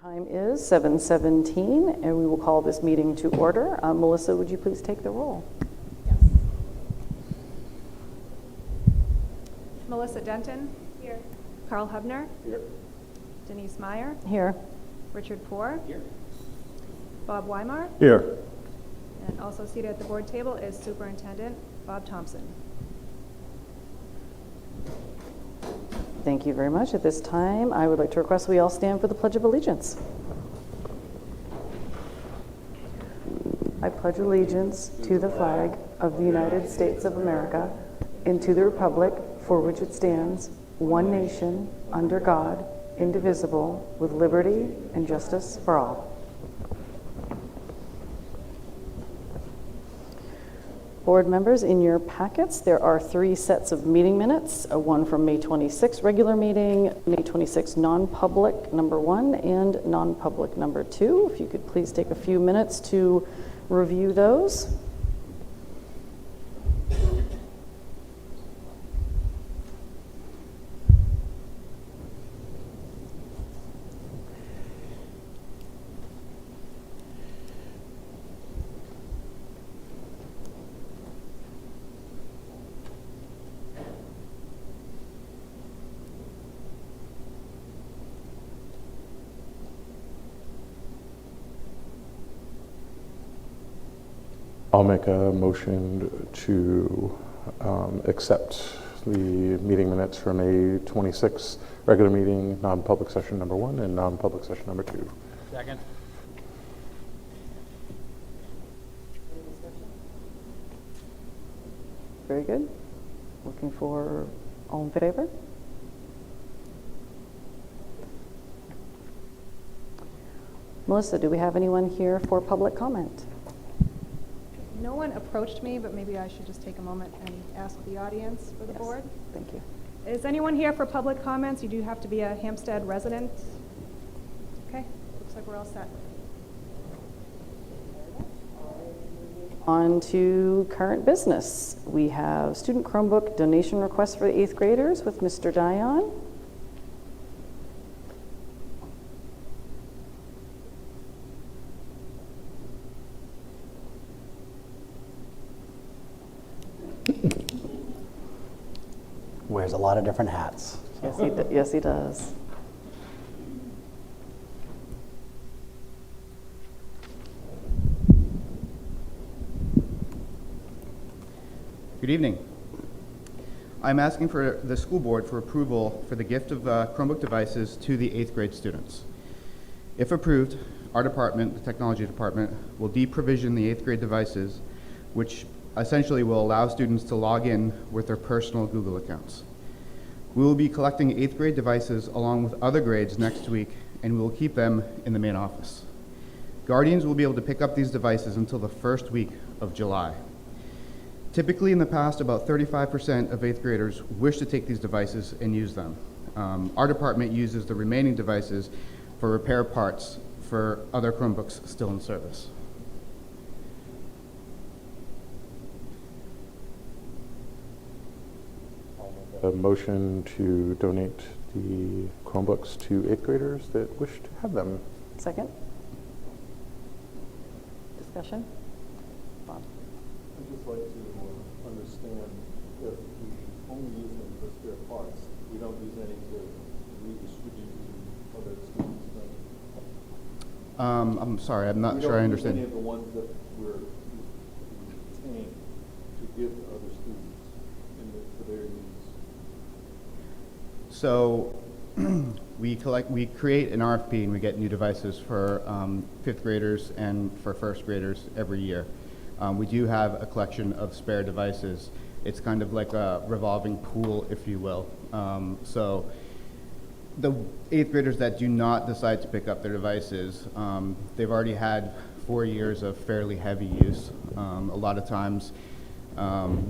Time is 7:17, and we will call this meeting to order. Melissa, would you please take the roll? Yes. Melissa Denton. Here. Carl Hubner. Here. Denise Meyer. Here. Richard Poore. Here. Bob Weimar. Here. And also seated at the board table is Superintendent Bob Thompson. Thank you very much. At this time, I would like to request we all stand for the Pledge of Allegiance. I pledge allegiance to the flag of the United States of America and to the republic for which it stands, one nation, under God, indivisible, with liberty and justice for all. Board members, in your packets, there are 3 sets of meeting minutes, one from May 26 regular meeting, May 26 non-public number 1, and non-public number 2. If you could please take a few minutes to review those. I'll make a motion to accept the meeting minutes for May 26th, regular meeting, non-public session number 1 and non-public session number 2. Second. Very good. Looking for all in favor? Melissa, do we have anyone here for public comment? No one approached me, but maybe I should just take a moment and ask the audience for the Yes. board. Thank you. Is anyone here for public comments? You do have to be a Hampstead resident. Okay, looks like we're all set. On to current business. We have student Chromebook donation request for the 8th graders with Mr. Dion. Wears a lot of different hats. Yes, he does. Good evening. I'm asking for the school board for approval for the gift of Chromebook devices to the 8th grade students. If approved, our department, the technology department, will deprovision the 8th grade devices, which essentially will allow students to log in with their personal Google accounts. We will be collecting 8th grade devices along with other grades next week, and we will keep them in the main office. Guardians will be able to pick up these devices until the first week of July. Typically in the past, about 35% of 8th graders wish to take these devices and use them. Our department uses the remaining devices for repair parts for other Chromebooks still in service. A motion to donate the Chromebooks to 8th graders that wish to have them. Second? Discussion? Bob? I'd just like to understand if we only use them for spare parts, we don't use any to redistribute to other students. Right? I'm sorry, I'm not sure I understand. We don't use any of the ones that we retain to give to other students for their use. So we create an RFP and we get new devices for 5th graders and for 1st graders every year. We do have a collection of spare devices. It's kind of like a revolving pool, if you will. So the 8th graders that do not decide to pick up their devices, they've already had 4 years of fairly heavy use. A lot of times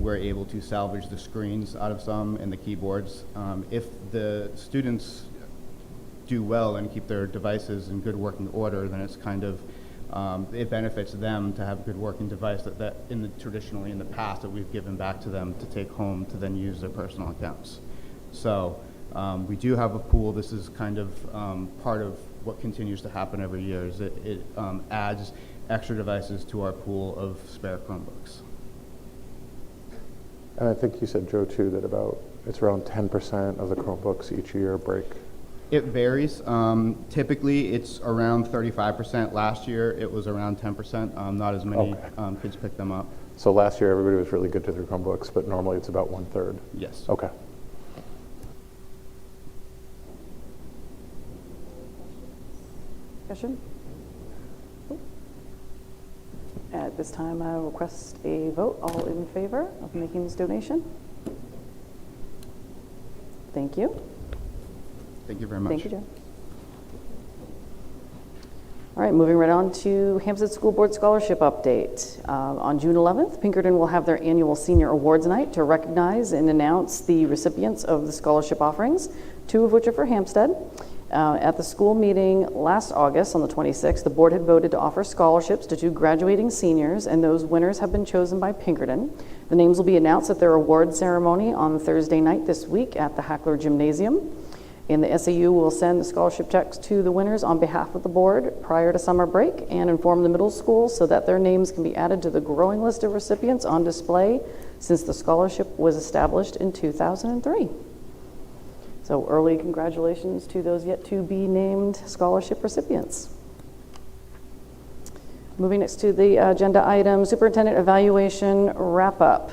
we're able to salvage the screens out of some and the keyboards. If the students do well and keep their devices in good working order, then it's kind of it benefits them to have a good working device that traditionally in the past that we've given back to them to take home to then use their personal accounts. So we do have a pool. This is kind of part of what continues to happen every year is it adds extra devices to our pool of spare Chromebooks. And I think you said, Joe, too, that it's around 10% of the Chromebooks each year break. It varies. Typically, it's around 35%. Last year, it was around 10%. Not as many kids picked them up. So last year, everybody was really good to their Chromebooks, but normally it's about 1/3. Yes. Okay. Discussion? At this time, I request a vote. All in favor of making this donation? Thank you. Thank you very much. Thank you, Joe. All right, moving right on to Hampstead School Board Scholarship Update. On June 11th, Pinkerton will have their annual Senior Awards Night to recognize and announce the recipients of the scholarship offerings, 2 of which are for Hampstead. At the school meeting last August on the 26th, the board had voted to offer scholarships to 2 graduating seniors, and those winners have been chosen by Pinkerton. The names will be announced at their award ceremony on Thursday night this week at the Hackler Gymnasium. And the SAU will send the scholarship checks to the winners on behalf of the board prior to summer break and inform the middle school so that their names can be added to the growing list of recipients on display since the scholarship was established in 2003. So early congratulations to those yet to be named scholarship recipients. Moving next to the agenda item, Superintendent Evaluation Wrap-Up.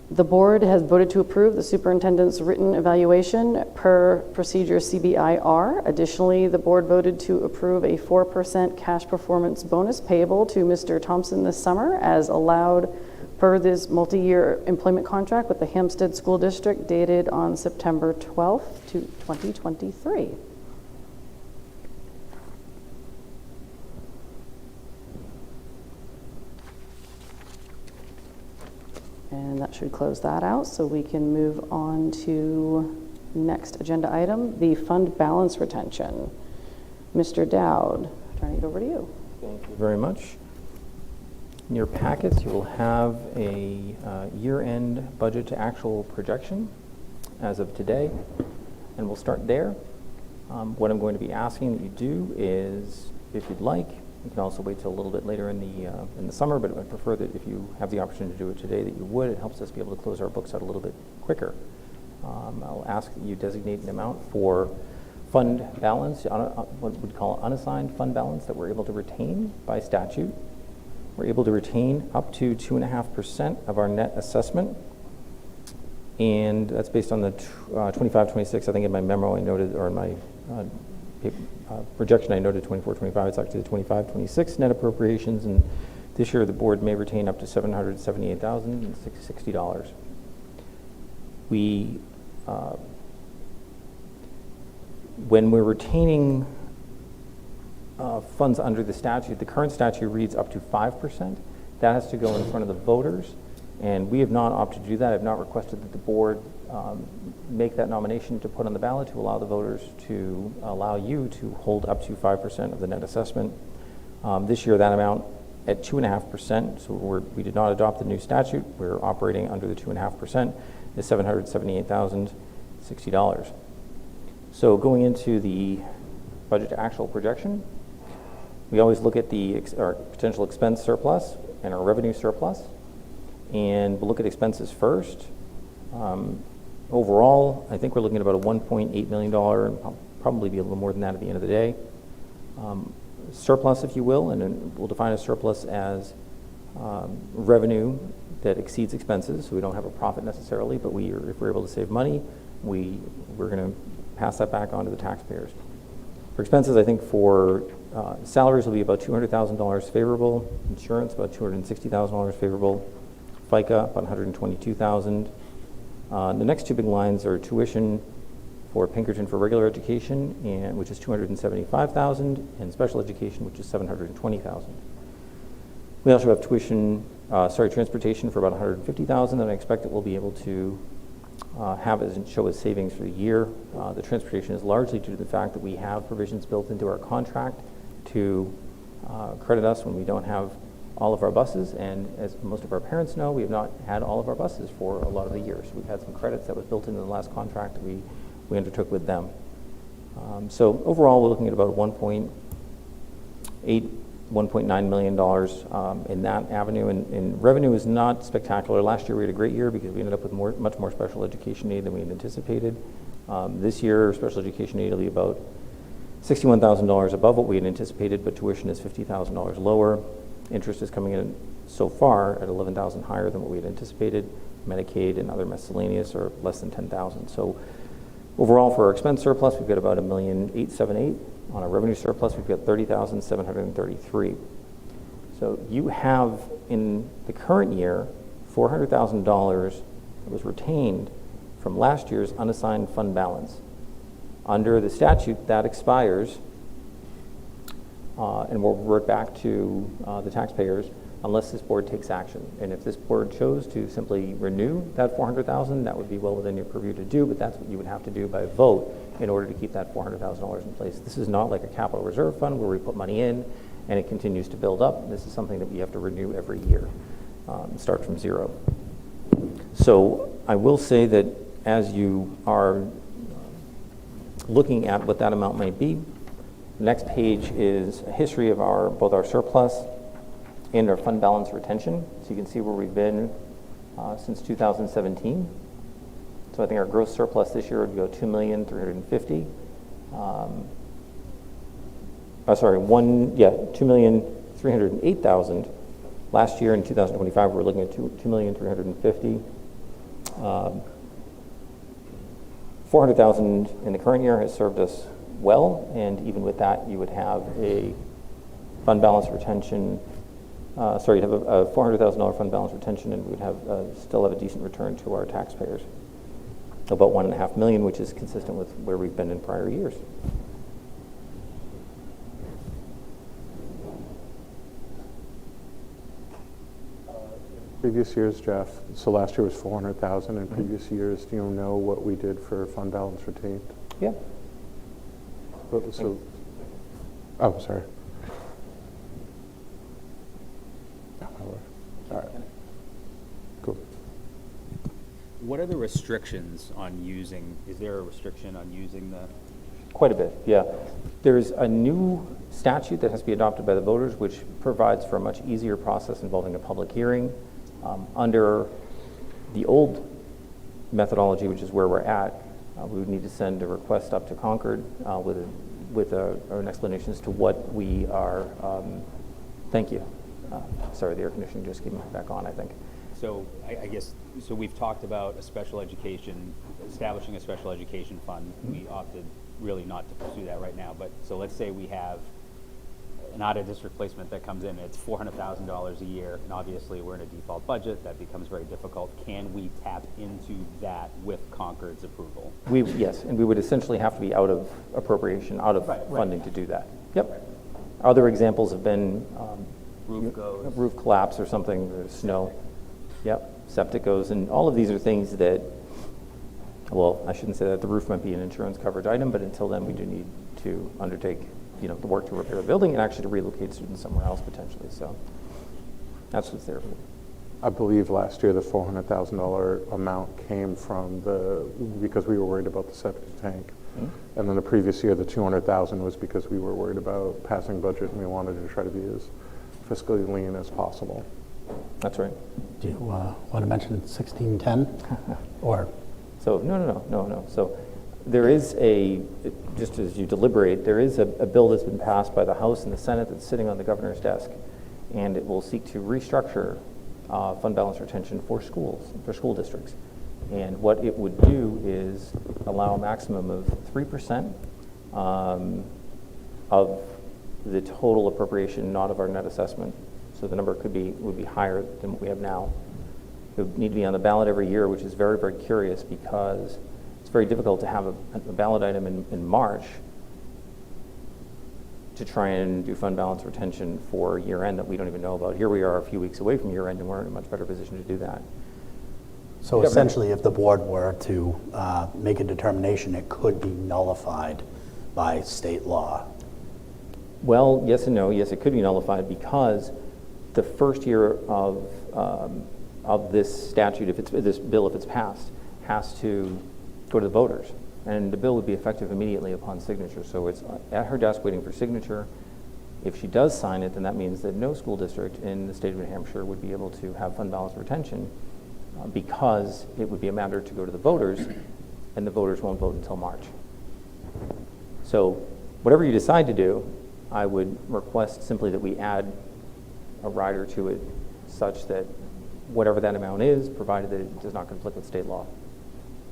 The board has voted to approve the superintendent's written evaluation per procedure CBIR. Additionally, the board voted to approve a 4% cash performance bonus payable to Mr. Thompson this summer as allowed per this multi-year employment contract with the Hampstead School District dated on September 12th, 2023. And that should close that out, so we can move on to next agenda item, the fund balance retention. Mr. Dowd, turning it over to you. Thank you very much. In your packets, you will have a year-end budget to actual projection as of today, and we'll start there. What I'm going to be asking that you do is, if you'd like, you can also wait till a little bit later in the summer, but I prefer that if you have the opportunity to do it today, that you would. It helps us be able to close our books out a little bit quicker. I'll ask that you designate an amount for fund balance, what we'd call unassigned fund balance that we're able to retain by statute. We're able to retain up to 2.5% of our net assessment, and that's based on the 25-26. I think in my memo I noted, or in my projection I noted 24-25. It's actually the 25-26 net appropriations, and this year the board may retain up to $778,060. We, when we're retaining funds under the statute, the current statute reads up to 5%. That has to go in front of the voters, and we have not opted to do that. I've not requested that the board make that nomination to put on the ballot to allow the voters to allow you to hold up to 5% of the net assessment. This year, that amount at 2.5%, so we did not adopt the new statute. We're operating under the 2.5%, is $778,060. So going into the budget to actual projection, we always look at our potential expense surplus and our revenue surplus, and we'll look at expenses first. Overall, I think we're looking at about a $1.8 million, and probably be a little more than that at the end of the day. Surplus, if you will, and we'll define a surplus as revenue that exceeds expenses, so we don't have a profit necessarily, but if we're able to save money, we're going to pass that back on to the taxpayers. For expenses, I think for salaries will be about $200,000 favorable, insurance about $260,000 favorable, FICA about $122,000. The next 2 big lines are tuition for Pinkerton for regular education, which is $275,000, and special education, which is $720,000. We also have transportation for about $150,000, and I expect that we'll be able to show as savings for the year. The transportation is largely due to the fact that we have provisions built into our contract to credit us when we don't have all of our buses, and as most of our parents know, we have not had all of our buses for a lot of the years. We've had some credits that was built into the last contract we undertook with them. So overall, we're looking at about $1.9 million in that avenue, and revenue is not spectacular. Last year we had a great year because we ended up with much more special education aid than we had anticipated. This year, special education aid will be about $61,000 above what we had anticipated, but tuition is $50,000 lower. Interest is coming in so far at $11,000 higher than what we had anticipated. Medicaid and other miscellaneous are less than $10,000. So overall, for our expense surplus, we've got about $1,878,000. On our revenue surplus, we've got $30,733. So you have in the current year $400,000 that was retained from last year's unassigned fund balance. Under the statute, that expires, and will revert back to the taxpayers unless this board takes action. And if this board chose to simply renew that $400,000, that would be well within your purview to do, but that's what you would have to do by vote in order to keep that $400,000 in place. This is not like a capital reserve fund where we put money in and it continues to build up. This is something that we have to renew every year, start from zero. So I will say that as you are looking at what that amount might be, the next page is a history of both our surplus and our fund balance retention. So you can see where we've been since 2017. So I think our gross surplus this year would go $2,350,000. $2,308,000. Last year in 2025, we're looking at $2,350,000. $400,000 in the current year has served us well, and even with that, you would have a fund balance retention. You'd have a $400,000 fund balance retention, and we would have still have a decent return to our taxpayers, about $1.5 million, which is consistent with where we've been in prior years. Previous years, Jeff, so last year was $400,000. In previous years, do you know what we did for fund balance retained? Yeah. Sorry. All right. Cool. What are the restrictions on using, is there a restriction on using the? Quite a bit, yeah. There's a new statute that has to be adopted by the voters, which provides for a much easier process involving a public hearing. Under the old methodology, which is where we're at, we would need to send a request up to Concord with an explanation as to what we are. Thank you. Sorry, the air conditioning just came back on, I think. So I guess, so we've talked about establishing a special education fund. We opted really not to pursue that right now, but so let's say we have an out-of-district placement that comes in, it's $400,000 a year, and obviously we're in a default budget, that becomes very difficult. Can we tap into that with Concord's approval? Yes, and we would essentially have to be out of appropriation, out of funding to do that. Yep. Right. Other examples have been Roof collapse or something, there's snow. Yep, septic goes, and all of these are things that, well, I shouldn't say that the roof might be an insurance coverage item, but until then we do need to undertake the work to repair the building and actually to relocate students somewhere else potentially. So that's what's there for. I believe last year the $400,000 amount came from because we were worried about the septic tank. Mm-hmm. And then the previous year the $200,000 was because we were worried about passing budget and we wanted to try to be as fiscally lean as possible. That's right. Do you want to mention 1610? Or? So no. So there is just as you deliberate, there is a bill that's been passed by the House and the Senate that's sitting on the governor's desk, and it will seek to restructure fund balance retention for schools, for school districts. And what it would do is allow a maximum of 3% of the total appropriation, not of our net assessment. So the number would be higher than what we have now. It would need to be on the ballot every year, which is very, very curious because it's very difficult to have a ballot item in March to try and do fund balance retention for year end that we don't even know about. Here we are a few weeks away from year end and we're in a much better position to do that. So essentially, if the board were to make a determination, it could be nullified by state law. Well, yes and no. Yes, it could be nullified because the first year of this statute, if it's passed, has to go to the voters. And the bill would be effective immediately upon signature. So it's at her desk waiting for signature. If she does sign it, then that means that no school district in the state of New Hampshire would be able to have fund balance retention because it would be a matter to go to the voters, and the voters won't vote until March. So whatever you decide to do, I would request simply that we add a rider to it such that whatever that amount is, provided that it does not conflict with state law.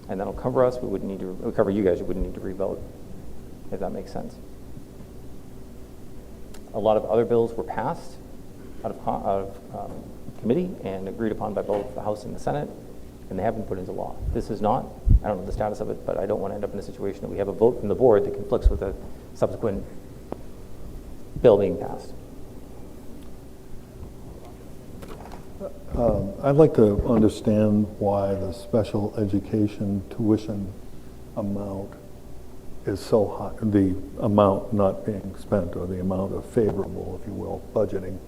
And that'll cover us. We wouldn't need to, it would cover you guys. You wouldn't need to re-vote, if that makes sense. A lot of other bills were passed out of committee and agreed upon by both the House and the Senate, and they have been put into law. This is not. I don't know the status of it, but I don't want to end up in a situation that we have a vote from the board that conflicts with a subsequent bill being passed. I'd like to understand why the special education tuition amount is so high, the amount not being spent, or the amount of favorable, if you will, budgeting.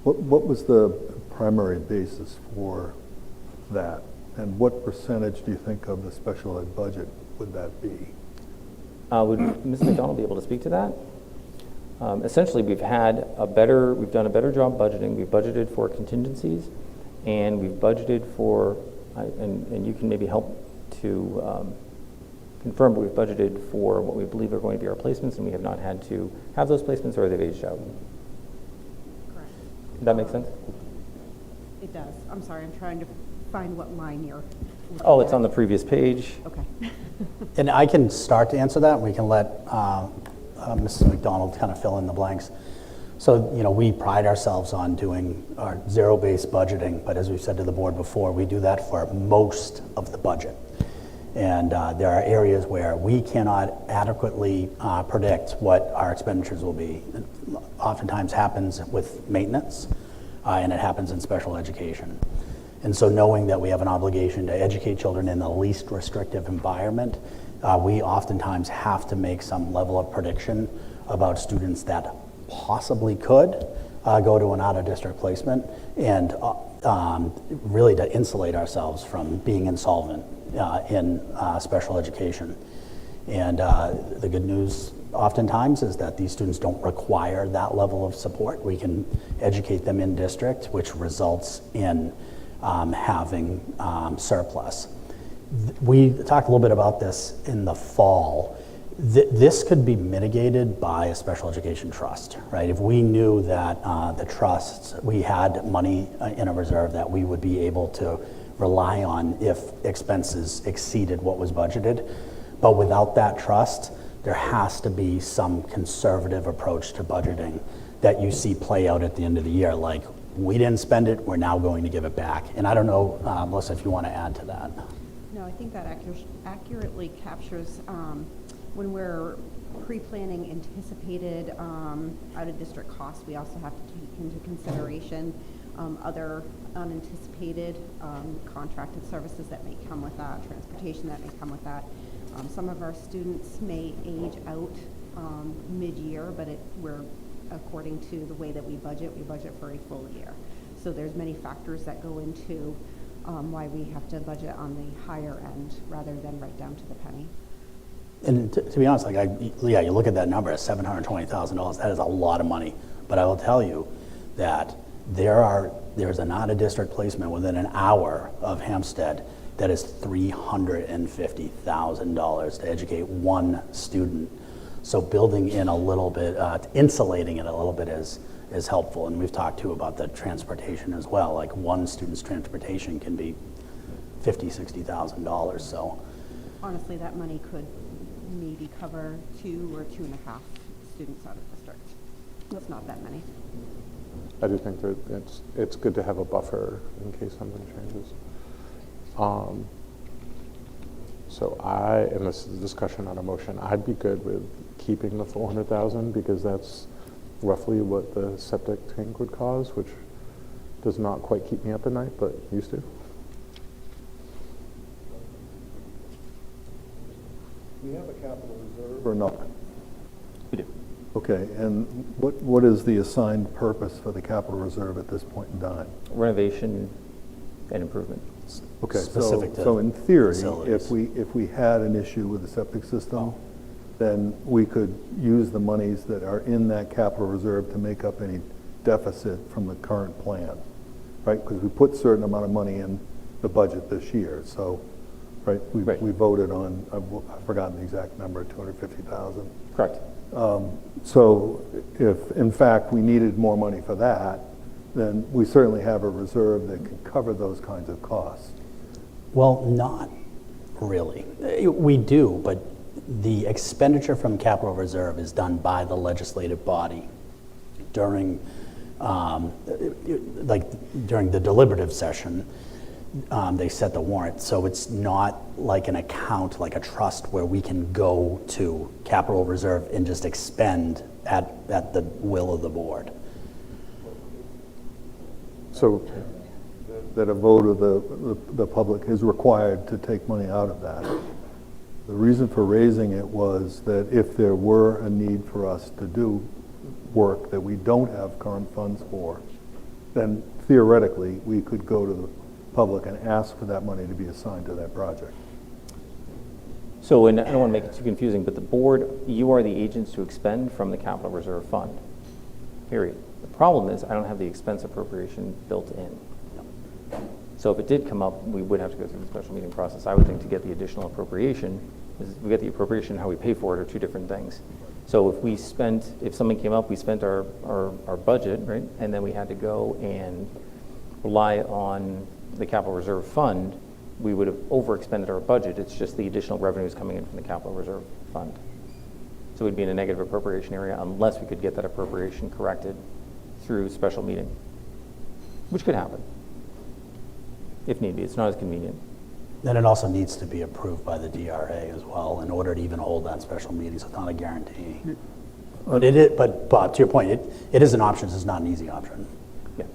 What was the primary basis for that? And what percentage do you think of the special ed budget would that be? Would Ms. McDonald be able to speak to that? Essentially, we've done a better job budgeting. We've budgeted for contingencies, and we've budgeted for, and you can maybe help to confirm, but we've budgeted for what we believe are going to be our placements, and we have not had to have those placements, or they've aged out. Correct. Does that make sense? It does. I'm sorry, I'm trying to find what line you're looking Oh, it's at. on the previous page. Okay. And I can start to answer that. We can let Mrs. McDonald kind of fill in the blanks. So, we pride ourselves on doing our zero-based budgeting, but as we've said to the board before, we do that for most of the budget. And there are areas where we cannot adequately predict what our expenditures will be. It oftentimes happens with maintenance, and it happens in special education. And so knowing that we have an obligation to educate children in the least restrictive environment, we oftentimes have to make some level of prediction about students that possibly could go to an out-of-district placement, and really to insulate ourselves from being insolvent in special education. And the good news oftentimes is that these students don't require that level of support. We can educate them in district, which results in having surplus. We talked a little bit about this in the fall. This could be mitigated by a special education trust, right? If we knew that the trusts, we had money in a reserve that we would be able to rely on if expenses exceeded what was budgeted. But without that trust, there has to be some conservative approach to budgeting that you see play out at the end of the year. Like, we didn't spend it, we're now going to give it back. And I don't know, Melissa, if you want to add to that. No, I think that accurately captures when we're pre-planning anticipated out-of-district costs. We also have to take into consideration other unanticipated contracted services that may come with that, transportation that may come with that. Some of our students may age out mid-year, but we're according to the way that we budget for a full year. So there's many factors that go into why we have to budget on the higher end rather than right down to the penny. And to be honest, you look at that number at $720,000, that is a lot of money. But I will tell you that there's an out-of-district placement within an hour of Hampstead that is $350,000 to educate one student. So building in a little bit, insulating it a little bit is helpful. And we've talked too about the transportation as well. Like, one student's transportation can be $50,000, $60,000. So Honestly, that money could maybe cover 2 or 2.5 students out of district. It's not that many. I do think that it's good to have a buffer in case something changes. So and this is a discussion on a motion, I'd be good with keeping the 400,000 because that's roughly what the septic tank would cost, which does not quite keep me up at night, but used to. We have a capital reserve or not? We do. Okay, and what is the assigned purpose for the capital reserve at this point in time? Renovation and improvement. Okay, Specific to so in theory, facilities. if we had an issue with the septic system, then we could use the monies that are in that capital reserve to make up any deficit from the current plan, right? Because we put a certain amount of money in the budget this year, so, right? Right. We voted on, I've forgotten the exact number, 250,000. Correct. So if, in fact, we needed more money for that, then we certainly have a reserve that can cover those kinds of costs. Well, not really. We do, but the expenditure from capital reserve is done by the legislative body during, during the deliberative session. They set the warrant, so it's not like an account, like a trust, where we can go to capital reserve and just expend at the will of the board. So that a vote of the public is required to take money out of that. The reason for raising it was that if there were a need for us to do work that we don't have current funds for, then theoretically, we could go to the public and ask for that money to be assigned to that project. So, and I don't want to make it too confusing, but the board, you are the agents to expend from the capital reserve fund, period. The problem is I don't have the expense appropriation built in. So if it did come up, we would have to go through the special meeting process. I would think to get the additional appropriation, we get the appropriation and how we pay for it are two different things. So if something came up, we spent our budget, right? And then we had to go and rely on the capital reserve fund, we would have overexpended our budget. It's just the additional revenues coming in from the capital reserve fund. So we'd be in a negative appropriation area unless we could get that appropriation corrected through special meeting, which could happen if need be. It's not as convenient. Then it also needs to be approved by the DRA as well in order to even hold that special meeting, so it's not a guarantee. But Bob, to your point, it is an option, it's not an easy option. Yeah,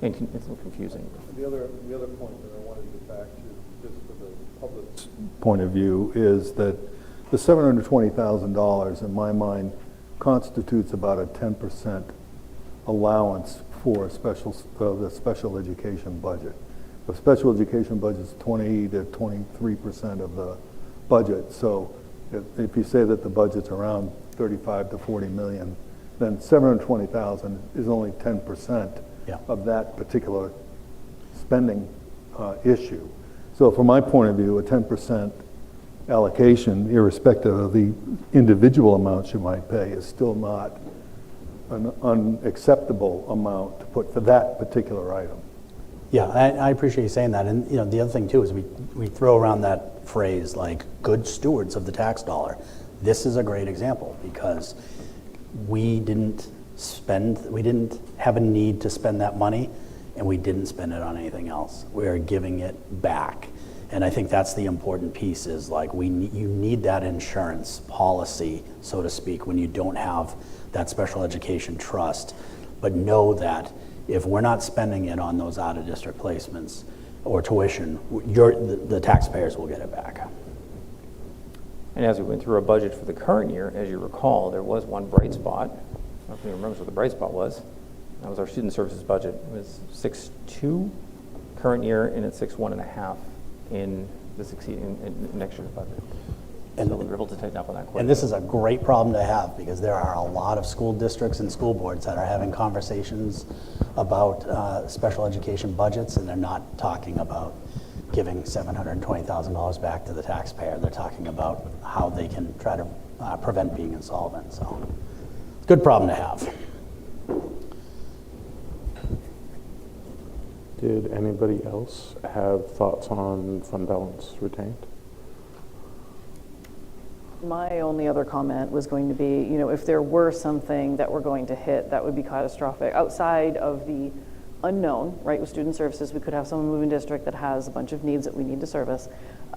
and it's confusing. The other point that I wanted to get back to, just for the public's point of view, is that the $720,000 in my mind constitutes about a 10% allowance for the special education budget. The special education budget is 20 to 23% of the budget. So if you say that the budget's around 35 to 40 million, then 720,000 is only 10% of that particular spending issue. So from my point of view, a 10% allocation, irrespective of the individual amounts you might pay, is still not an unacceptable amount to put for that particular item. Yeah, I appreciate you saying that. And the other thing too is we throw around that phrase like good stewards of the tax dollar. This is a great example because we didn't have a need to spend that money, and we didn't spend it on anything else. We are giving it back. And I think that's the important piece is like you need that insurance policy, so to speak, when you don't have that special education trust. But know that if we're not spending it on those out-of-district placements or tuition, the taxpayers will get it back. And as we went through our budget for the current year, as you recall, there was one bright spot. I don't know if anyone remembers what the bright spot was. That was our student services budget. It was 6.2 current year, and it's 6.1.5 in the succeeding next year's budget. And so we were able to tighten up on that quite And this is a great problem to have because there are a lot of school districts and school boards that are having conversations about special education budgets, and they're not talking about giving $720,000 back to the taxpayer. They're talking about how they can try to prevent being insolvent. So, good problem to have. Did anybody else have thoughts on fund balance retained? My only other comment was going to be, if there were something that we're going to hit that would be catastrophic outside of the unknown, right, with student services, we could have someone moving district that has a bunch of needs that we need to service.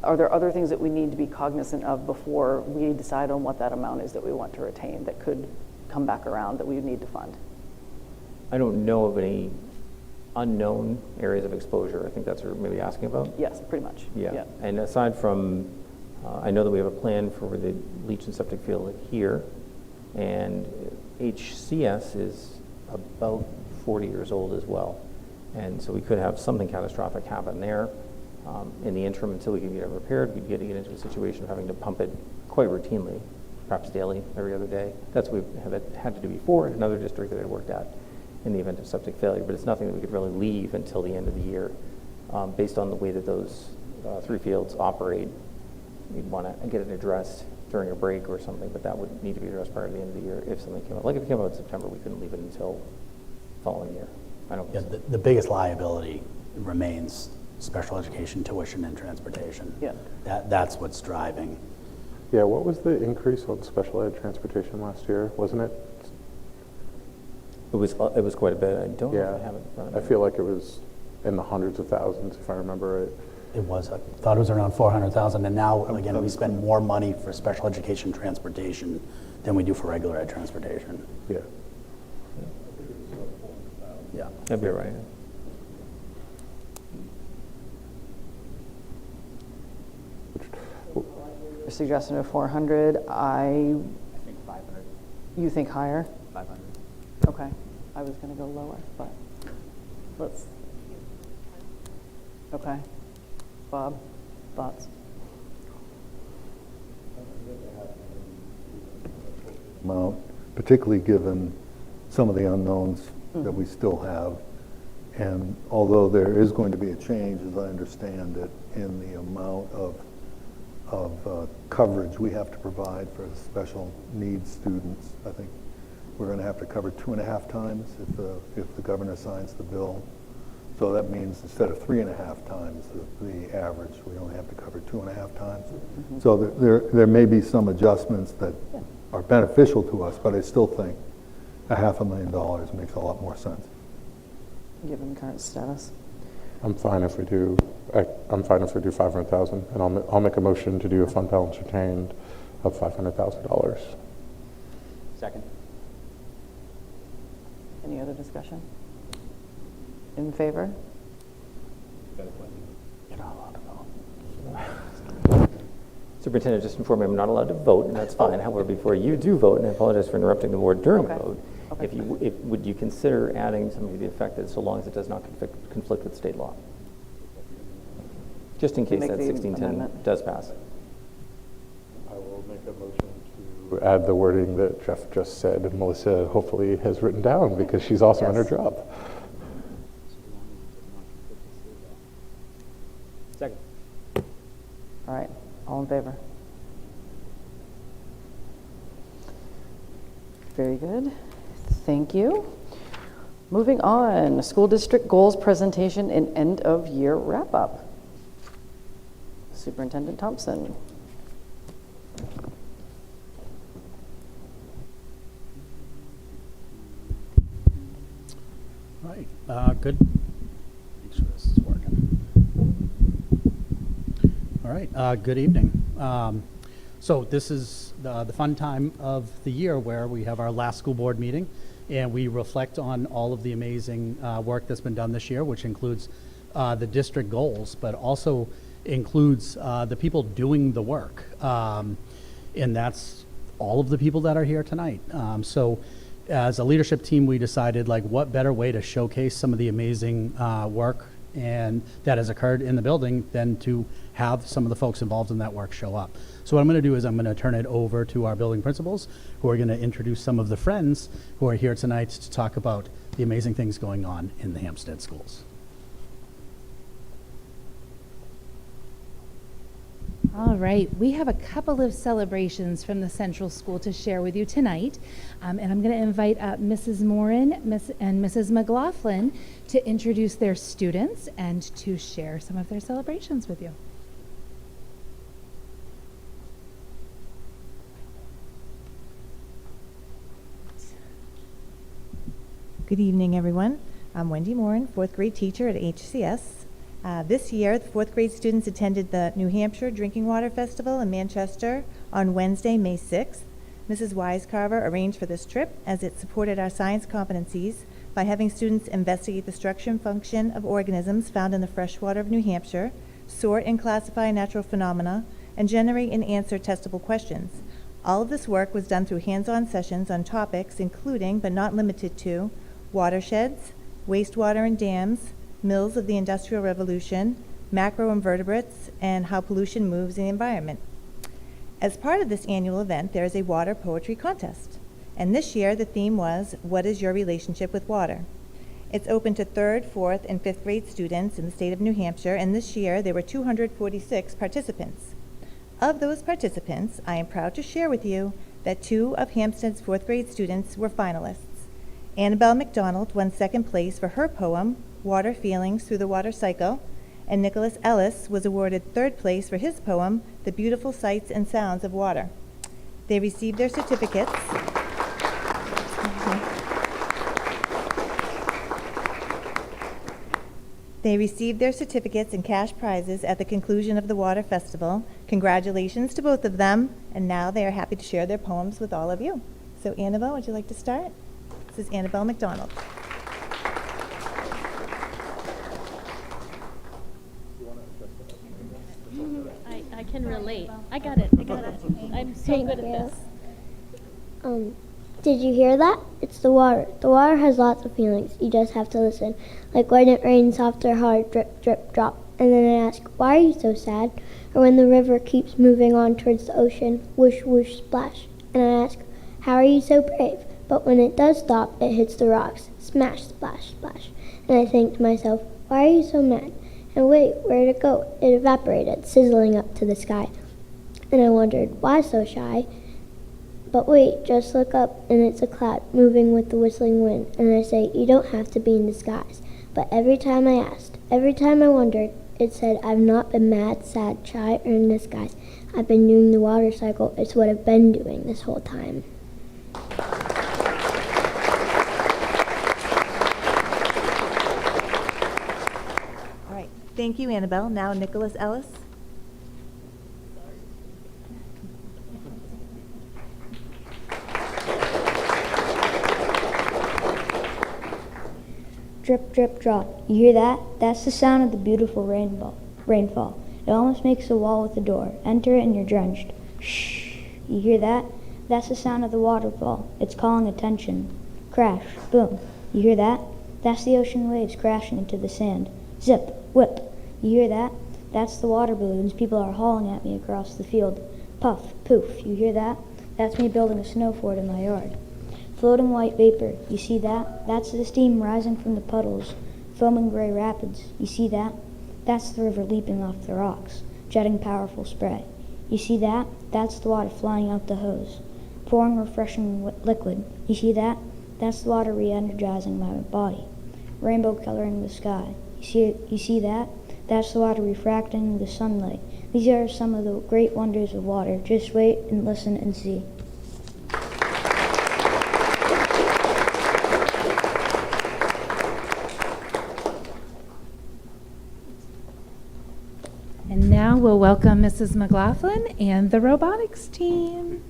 Are there other things that we need to be cognizant of before we decide on what that amount is that we want to retain that could come back around that we would need to fund? I don't know of any unknown areas of exposure. I think that's what you're maybe asking about. Yes, pretty much. Yeah. And aside from, I know that we have a plan for the leach and septic field here, And HCS is about 40 years old as well. And so we could have something catastrophic happen there. In the interim, until we can get it repaired, we'd get into a situation of having to pump it quite routinely, perhaps daily, every other day. That's what we have had to do before in another district that I worked at in the event of septic failure, but it's nothing that we could really leave until the end of the year. Based on the way that those 3 fields operate, we'd want to get it addressed during a break or something, but that would need to be addressed prior to the end of the year if something came up. Like if it came out in September, we couldn't leave it until the following year. I don't Yeah, the biggest liability remains special education tuition and transportation. Yeah. That's what's driving. Yeah, what was the increase on special ed transportation last year? Wasn't it? It was quite a bit. I don't know Yeah. if I have it in front of I me. feel like it was in the hundreds of thousands, if I remember right. It was, I thought it was around 400,000, and now, again, we spend more money for special education transportation than we do for regular ed transportation. Yeah. Yeah. That'd be right. Your suggestion of 400, I think 500. you think higher? 500. Okay, I was gonna go lower, but let's, okay. Bob, thoughts? Amount, particularly given some of the unknowns that we still have. And although there is going to be a change, as I understand it, in the amount of coverage we have to provide for special needs students, I think we're going to have to cover 2.5 times if the governor signs the bill. So that means instead of 3.5 times the average, we only have to cover 2.5 times. So there may be some adjustments that are beneficial to us, but I still think $500,000 makes a lot more sense. Given current status. I'm fine if we do 500,000, and I'll make a motion to do a fund balance retained of $500,000. Second. Any other discussion? In favor? You're not allowed to vote. Superintendent just informed me I'm not allowed to vote, and that's fine. However, before you do vote, and I apologize for interrupting the board during the Okay. vote, Okay. would you consider adding something to the effect that so long as it does not conflict with state law? Just in case Make that the 1610 amendment. does pass. I will make a motion to add the wording that Jeff just said, and Melissa hopefully has written down because she's also on her Yes. job. Second. All right, all in favor? Very good, thank you. Moving on, school district goals presentation and end of year wrap up. Superintendent Thompson. All right, good. Make sure this is working. All right, good evening. So this is the fun time of the year where we have our last school board meeting and we reflect on all of the amazing work that's been done this year, which includes the district goals, but also includes the people doing the work. And that's all of the people that are here tonight. So as a leadership team, we decided like what better way to showcase some of the amazing work and that has occurred in the building than to have some of the folks involved in that work show up. So what I'm going to do is I'm going to turn it over to our building principals who are going to introduce some of the friends who are here tonight to talk about the amazing things going on in the Hampstead schools. All right, we have a couple of celebrations from the Central School to share with you tonight. And I'm going to invite Mrs. Morin and Mrs. McLaughlin to introduce their students and to share some of their celebrations with you. Good evening, everyone. I'm Wendy Morin, 4th grade teacher at HCS. This year, the 4th grade students attended the New Hampshire Drinking Water Festival in Manchester on Wednesday, May 6th. Mrs. Wisecarver arranged for this trip as it supported our science competencies by having students investigate the structure and function of organisms found in the freshwater of New Hampshire, sort and classify natural phenomena, and generate and answer testable questions, All of this work was done through hands-on sessions on topics including, but not limited to, watersheds, wastewater and dams, mills of the Industrial Revolution, macroinvertebrates, and how pollution moves in the environment. As part of this annual event, there is a water poetry contest. And this year, the theme was, What is your relationship with water? It's open to 3rd, 4th, and 5th grade students in the state of New Hampshire, and this year there were 246 participants. Of those participants, I am proud to share with you that 2 of Hampstead's 4th grade students were finalists. Annabelle McDonald won 2nd place for her poem, Water Feelings Through the Water Cycle, and Nicholas Ellis was awarded 3rd place for his poem, The Beautiful Sights and Sounds of Water. They received their certificates. They received their certificates and cash prizes at the conclusion of the Water Festival. Congratulations to both of them, and now they are happy to share their poems with all of you. So Annabelle, would you like to start? This is Annabelle McDonald. I can relate. I got it. I'm so good at this. Did you hear that? It's the water. The water has lots of feelings. You just have to listen. Like when it rains soft or hard, drip, drip, drop. And then I ask, why are you so sad? Or when the river keeps moving on towards the ocean, whoosh, whoosh, splash. And I ask, how are you so brave? But when it does stop, it hits the rocks, smash, splash, splash. And I think to myself, why are you so mad? And wait, where'd it go? It evaporated, sizzling up to the sky. And I wondered, why so shy? But wait, just look up, and it's a cloud moving with the whistling wind. And I say, you don't have to be in disguise. But every time I asked, every time I wondered, it said, I've not been mad, sad, shy, or in disguise. I've been doing the water cycle. It's what I've been doing this whole time. All right, thank you, Annabelle. Now Nicholas Ellis. Drip, drip, drop. You hear that? That's the sound of the beautiful rainfall. It almost makes a wall with a door. Enter it and you're drenched. Shh. You hear that? That's the sound of the waterfall. It's calling attention. Crash. Boom. You hear that? That's the ocean waves crashing into the sand. Zip. Whip. You hear that? That's the water balloons people are hauling at me across the field. Puff. Poof. You hear that? That's me building a snow fort in my yard. Floating white vapor, you see that? That's the steam rising from the puddles, foaming gray rapids. You see that? That's the river leaping off the rocks, jetting powerful spray. You see that? That's the water flying out the hose, pouring refreshing liquid. You see that? That's the water re-energizing my body, rainbow coloring the sky. You see that? That's the water refracting the sunlight. These are some of the great wonders of water. Just wait and listen and see. And now we'll welcome Mrs. McLaughlin and the robotics team.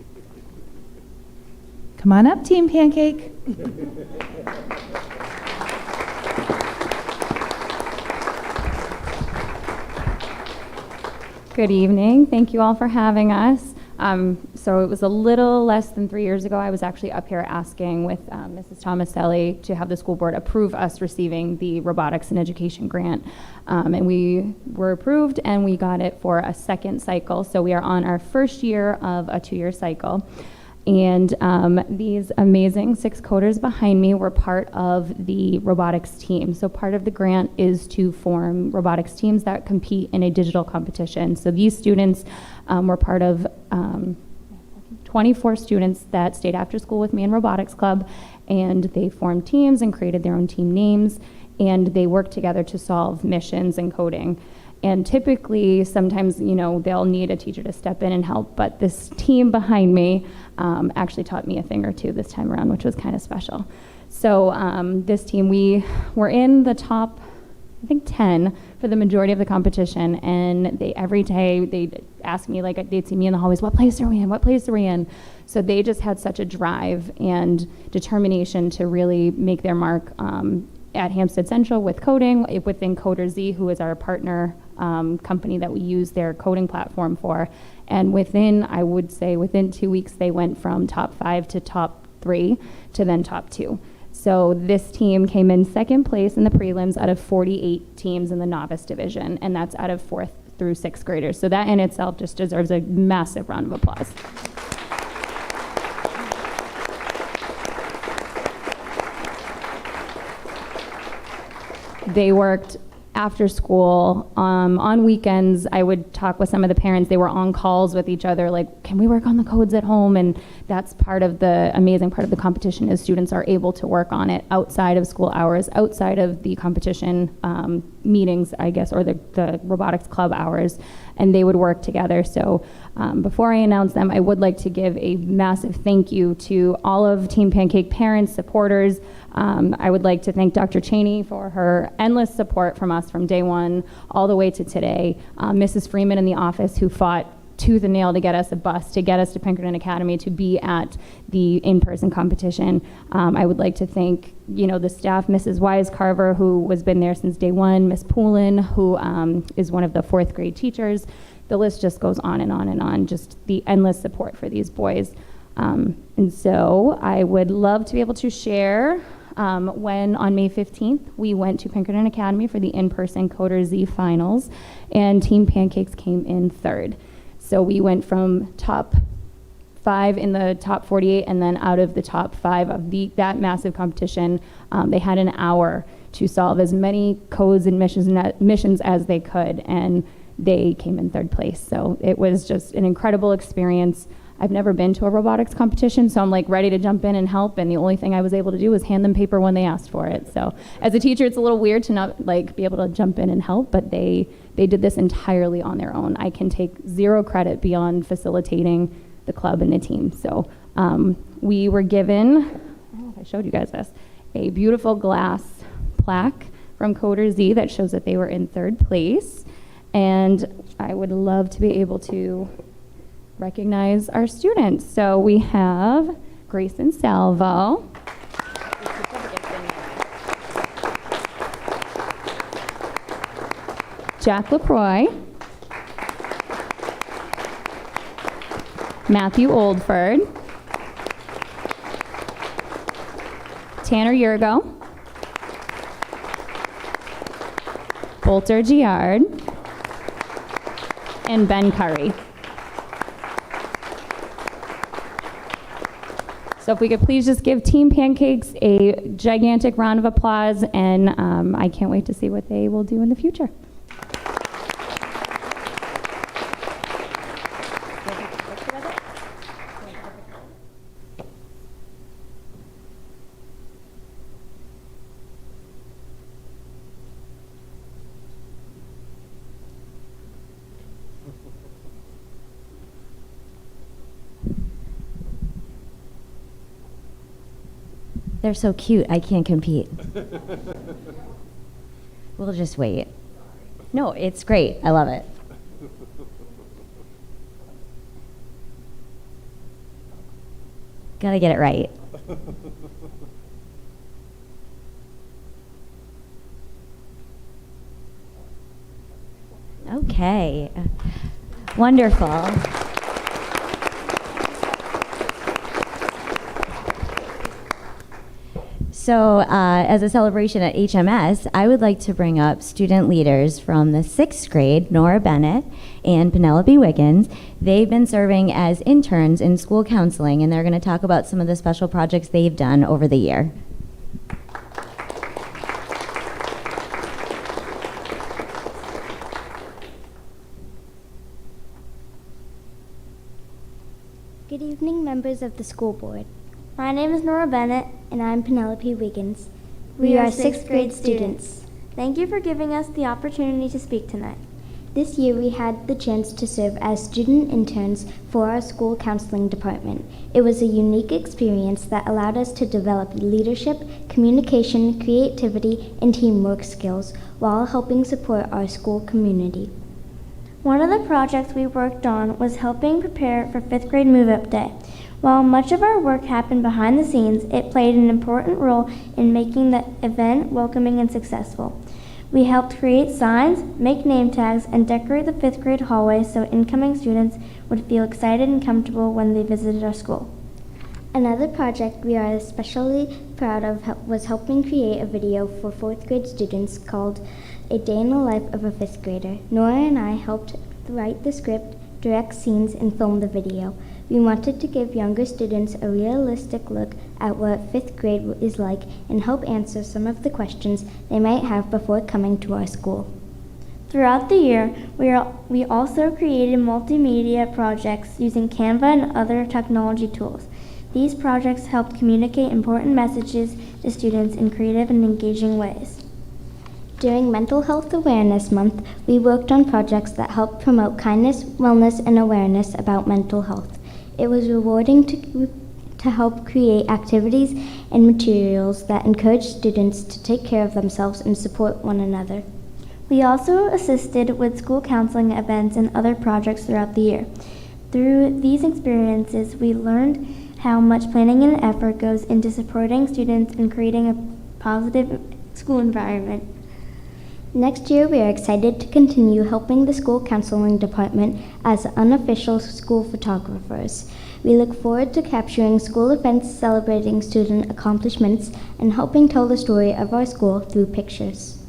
Come on up, Team Pancake. Good evening. Thank you all for having us. So it was a little less than 3 years ago, I was actually up here asking with Mrs. Tomaselli to have the school board approve us receiving the robotics and education grant. And we were approved and we got it for a second cycle. So we are on our first year of a 2-year cycle. And these amazing 6 coders behind me were part of the robotics team. So part of the grant is to form robotics teams that compete in a digital competition. So these students were part of 24 students that stayed after school with me in Robotics Club, and they formed teams and created their own team names, and they worked together to solve missions and coding. And typically, sometimes, you know, they'll need a teacher to step in and help, but this team behind me actually taught me a thing or two this time around, which was kind of special. So this team, we were in the top, I think 10 for the majority of the competition, and every day they'd ask me, like, they'd see me in the hallways, what place are we in, what place are we in? So they just had such a drive and determination to really make their mark at Hampstead Central with coding, within Coder Z, who is our partner company that we use their coding platform for, And within, I would say, within 2 weeks, they went from top 5 to top 3 to then top 2. So this team came in second place in the prelims out of 48 teams in the novice division, and that's out of 4th through 6th graders. So that in itself just deserves a massive round of applause. They worked after school. On weekends, I would talk with some of the parents. They were on calls with each other, like, can we work on the codes at home? And that's part of the amazing part of the competition is students are able to work on it outside of school hours, outside of the competition meetings, I guess, or the robotics club hours, and they would work together. So before I announce them, I would like to give a massive thank you to all of Team Pancake parents, supporters. I would like to thank Dr. Cheney for her endless support from us from day one all the way to today. Mrs. Freeman in the office who fought tooth and nail to get us a bus, to get us to Pinkerton Academy, to be at the in-person competition. I would like to thank, the staff, Mrs. Wise Carver, who has been there since day one, Miss Poulin, who is one of the 4th grade teachers. The list just goes on and on and on, just the endless support for these boys. And so I would love to be able to share when on May 15th, we went to Pinkerton Academy for the in-person Coder Z finals, and Team Pancakes came in 3rd. So we went from top 5 in the top 48, and then out of the top 5 of that massive competition, they had an hour to solve as many codes and missions as they could, and they came in 3rd place. So it was just an incredible experience. I've never been to a robotics competition, so I'm like ready to jump in and help, and the only thing I was able to do was hand them paper when they asked for it. So as a teacher, it's a little weird to not be able to jump in and help, but they did this entirely on their own. I can take 0 credit beyond facilitating the club and the team. So we were given, I don't know if I showed you guys this, a beautiful glass plaque from Coder Z that shows that they were in 3rd place, and I would love to be able to recognize our students. So we have Grayson Salvo, Jack LaCroix, Matthew Oldford, Tanner Yurgo, Bolter Giard, and Ben Curry. So if we could please just give Team Pancakes a gigantic round of applause, and I can't wait to see what they will do in the future. They're so cute, I can't compete. We'll just wait. No, it's great. I love it. Gotta get it right. Okay. Wonderful. So as a celebration at HMS, I would like to bring up student leaders from the 6th grade, Nora Bennett and Penelope Wiggins. They've been serving as interns in school counseling, and they're going to talk about some of the special projects they've done over the year. Good evening, members of the school board. My name is Nora Bennett, and I'm Penelope Wiggins. We are 6th grade students. Thank you for giving us the opportunity to speak tonight. This year we had the chance to serve as student interns for our school counseling department. It was a unique experience that allowed us to develop leadership, communication, creativity, and teamwork skills while helping support our school community. One of the projects we worked on was helping prepare for 5th grade move-up day. While much of our work happened behind the scenes, it played an important role in making the event welcoming and successful. We helped create signs, make name tags, and decorate the 5th grade hallway so incoming students would feel excited and comfortable when they visited our school. Another project we are especially proud of was helping create a video for 4th grade students called A Day in the Life of a 5th Grader. Nora and I helped write the script, direct scenes, and film the video. We wanted to give younger students a realistic look at what 5th grade is like and help answer some of the questions they might have before coming to our school. Throughout the year, we also created multimedia projects using Canva and other technology tools. These projects helped communicate important messages to students in creative and engaging ways. During Mental Health Awareness Month, we worked on projects that helped promote kindness, wellness, and awareness about mental health. It was rewarding to help create activities and materials that encourage students to take care of themselves and support one another. We also assisted with school counseling events and other projects throughout the year. Through these experiences, we learned how much planning and effort goes into supporting students and creating a positive school environment. Next year, we are excited to continue helping the school counseling department as unofficial school photographers. We look forward to capturing school events celebrating student accomplishments and helping tell the story of our school through pictures.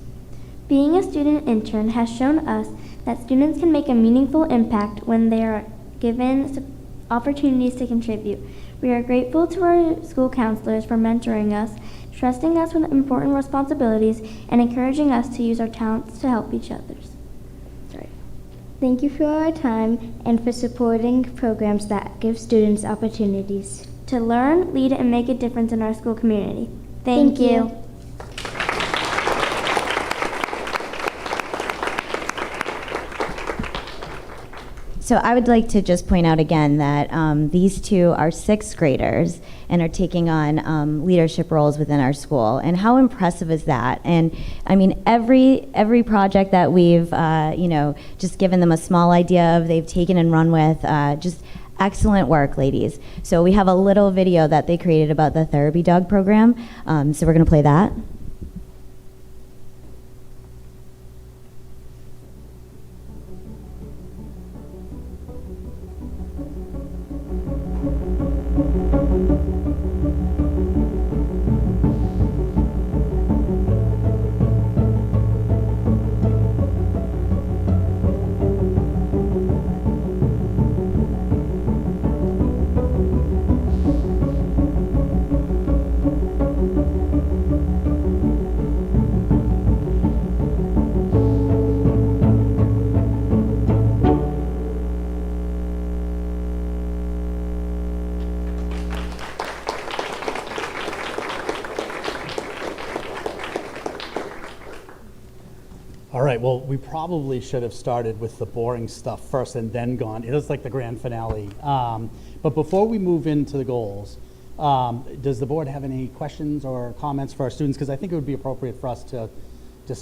Being a student intern has shown us that students can make a meaningful impact when they are given opportunities to contribute. We are grateful to our school counselors for mentoring us, trusting us with important responsibilities, and encouraging us to use our talents to help each other. Thank you for our time and for supporting programs that give students opportunities to learn, lead, and make a difference in our school community. Thank you. So I would like to just point out again that these two are 6th graders and are taking on leadership roles within our school. And how impressive is that? And I mean, every project that we've just given them a small idea of, they've taken and run with. Just excellent work, ladies. So we have a little video that they created about the therapy dog program. So we're going to play that. All right, well, we probably should have started with the boring stuff first and then gone. It is like the grand finale. But before we move into the goals, does the board have any questions or comments for our students? Because I think it would be appropriate for us to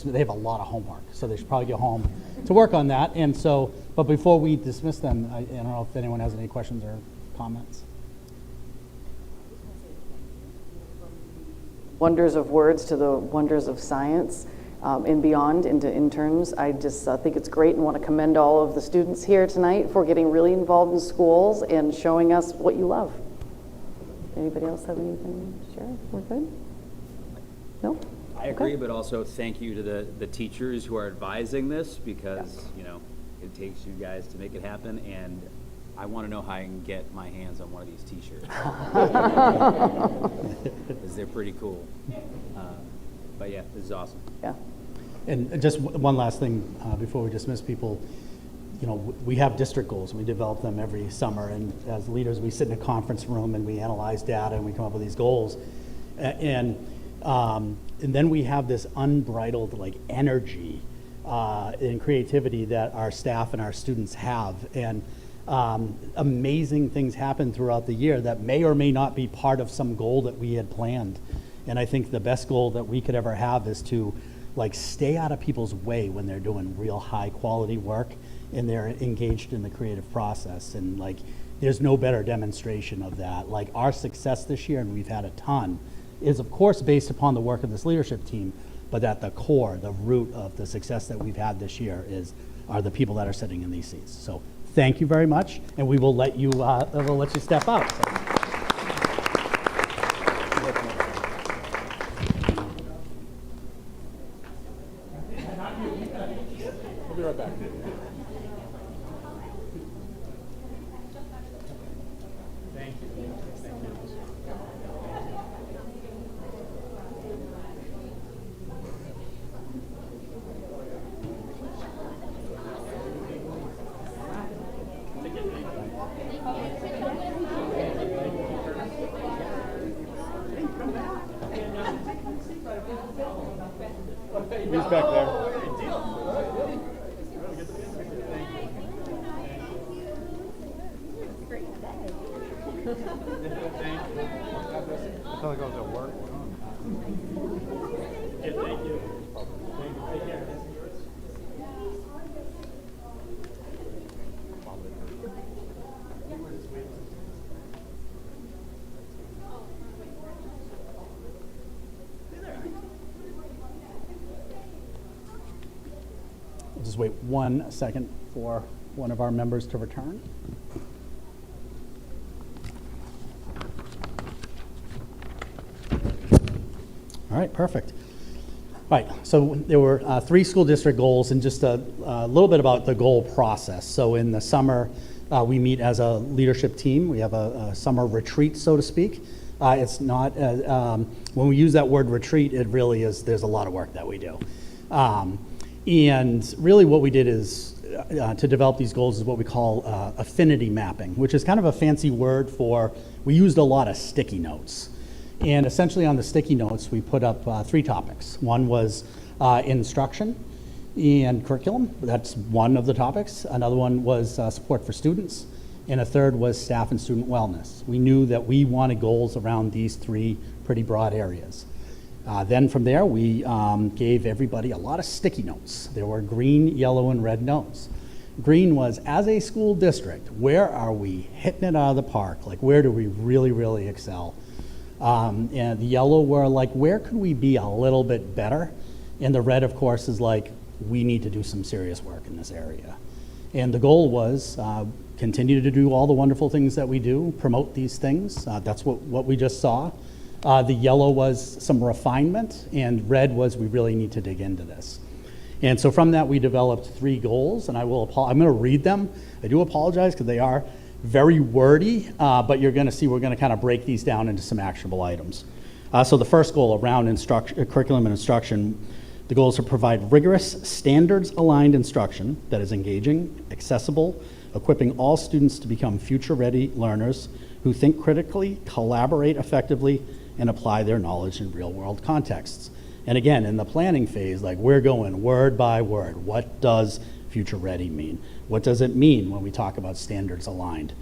they have a lot of homework, so they should probably go home to work on that. And so, but before we dismiss them, I don't know if anyone has any questions or comments. Wonders of words to the wonders of science. And beyond into interns. I just think it's great and want to commend all of the students here tonight for getting really involved in schools and showing us what you love. Anybody else have anything to share? We're good? No? I agree, but also thank you to the teachers who are advising this, because it takes you guys to make it happen, and I want to know how I can get my hands on one of these t-shirts. Because they're pretty cool. But yeah, this is awesome. Yeah. And just one last thing before we dismiss people, we have district goals and we develop them every summer. And as leaders, we sit in a conference room and we analyze data and we come up with these goals. And then we have this unbridled energy and creativity that our staff and our students have. And amazing things happen throughout the year that may or may not be part of some goal that we had planned. And I think the best goal that we could ever have is to stay out of people's way when they're doing real high quality work and they're engaged in the creative process. And there's no better demonstration of that. Our success this year, and we've had a ton, is of course based upon the work of this leadership team, but at the core, the root of the success that we've had this year are the people that are sitting in these seats. So thank you very much, and we will let you step out. We'll be right back. He's back there. I feel like I was at work. Thank you. Take care. We'll just wait 1 second for one of our members to return. All right, perfect. All right, so there were 3 school district goals, and just a little bit about the goal process. So in the summer, we meet as a leadership team. We have a summer retreat, so to speak. It's not, when we use that word retreat, it really is, there's a lot of work that we do. And really what we did is, to develop these goals is what we call affinity mapping, which is kind of a fancy word for, we used a lot of sticky notes. And essentially on the sticky notes, we put up 3 topics. One was instruction and curriculum. That's one of the topics. Another one was support for students. And a third was staff and student wellness. We knew that we wanted goals around these 3 pretty broad areas. Then from there, we gave everybody a lot of sticky notes. There were green, yellow, and red notes. Green was, as a school district, where are we hitting it out of the park? Like, where do we really, really excel? And the yellow were like, where could we be a little bit better? And the red, of course, is like, we need to do some serious work in this area. And the goal was continue to do all the wonderful things that we do, promote these things. That's what we just saw. The yellow was some refinement, and red was we really need to dig into this. And so from that, we developed 3 goals, and I'm going to read them. I do apologize because they are very wordy, but you're going to see we're going to kind of break these down into some actionable items. So the first goal around curriculum and instruction, the goal is to provide rigorous, standards-aligned instruction that is engaging, accessible, equipping all students to become future-ready learners who think critically, collaborate effectively, and apply their knowledge in real-world contexts. And again, in the planning phase, like, we're going word by word. What does future-ready mean? What does it mean when we talk about standards aligned?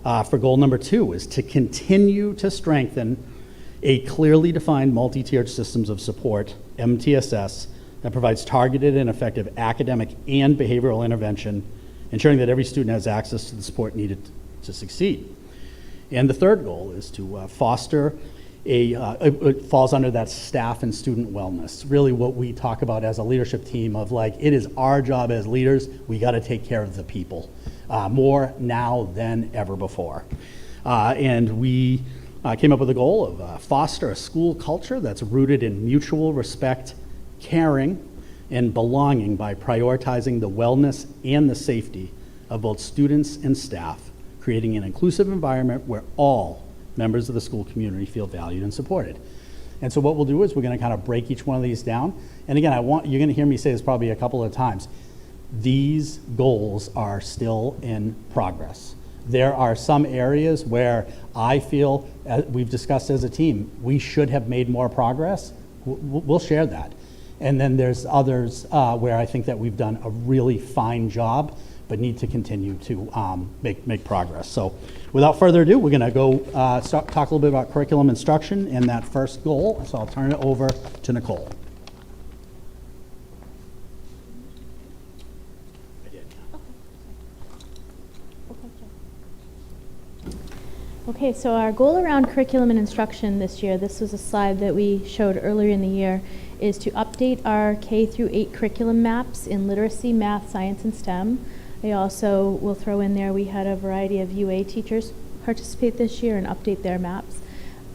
For goal number 2 is to continue to strengthen a clearly defined multi-tiered systems of support, MTSS, that provides targeted and effective academic and behavioral intervention, ensuring that every student has access to the support needed to succeed. And the third goal is to foster it falls under that staff and student wellness. Really what we talk about as a leadership team of, like, it is our job as leaders, we got to take care of the people more now than ever before. And we came up with a goal of foster a school culture that's rooted in mutual respect, caring, and belonging by prioritizing the wellness and the safety of both students and staff, creating an inclusive environment where all members of the school community feel valued and supported. And so what we'll do is we're going to kind of break each one of these down. And again, you're going to hear me say this probably a couple of times. These goals are still in progress. There are some areas where I feel, we've discussed as a team, we should have made more progress. We'll share that. And then there's others where I think that we've done a really fine job, but need to continue to make progress. So without further ado, we're gonna go talk a little bit about curriculum instruction and that first goal. So I'll turn it over to Nicole. Okay, so our goal around curriculum and instruction this year, this was a slide that we showed earlier in the year, is to update our K through 8 curriculum maps in literacy, math, science, and STEM. I also will throw in there, we had a variety of UA teachers participate this year and update their maps.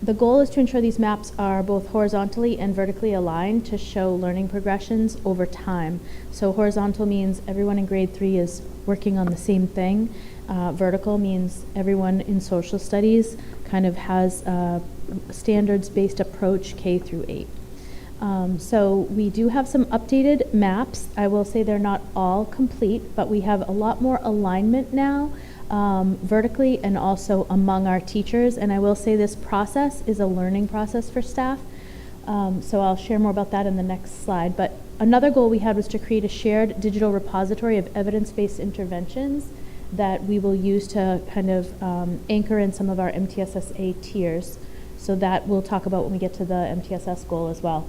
The goal is to ensure these maps are both horizontally and vertically aligned to show learning progressions over time. So horizontal means everyone in grade 3 is working on the same thing. Vertical means everyone in social studies kind of has a standards-based approach K through 8. So we do have some updated maps. I will say they're not all complete, but we have a lot more alignment now, vertically and also among our teachers. And I will say this process is a learning process for staff. So I'll share more about that in the next slide. But another goal we had was to create a shared digital repository of evidence-based interventions that we will use to kind of anchor in some of our MTSSA tiers. So that we'll talk about when we get to the MTSS goal as well.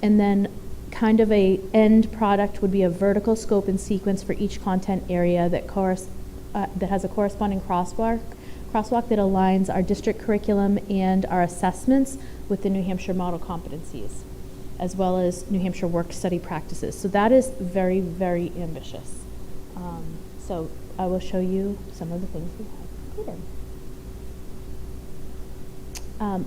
And then kind of a end product would be a vertical scope and sequence for each content area that has a corresponding crosswalk that aligns our district curriculum and our assessments with the New Hampshire model competencies, as well as New Hampshire work study practices. So that is very, very ambitious. So I will show you some of the things we have completed.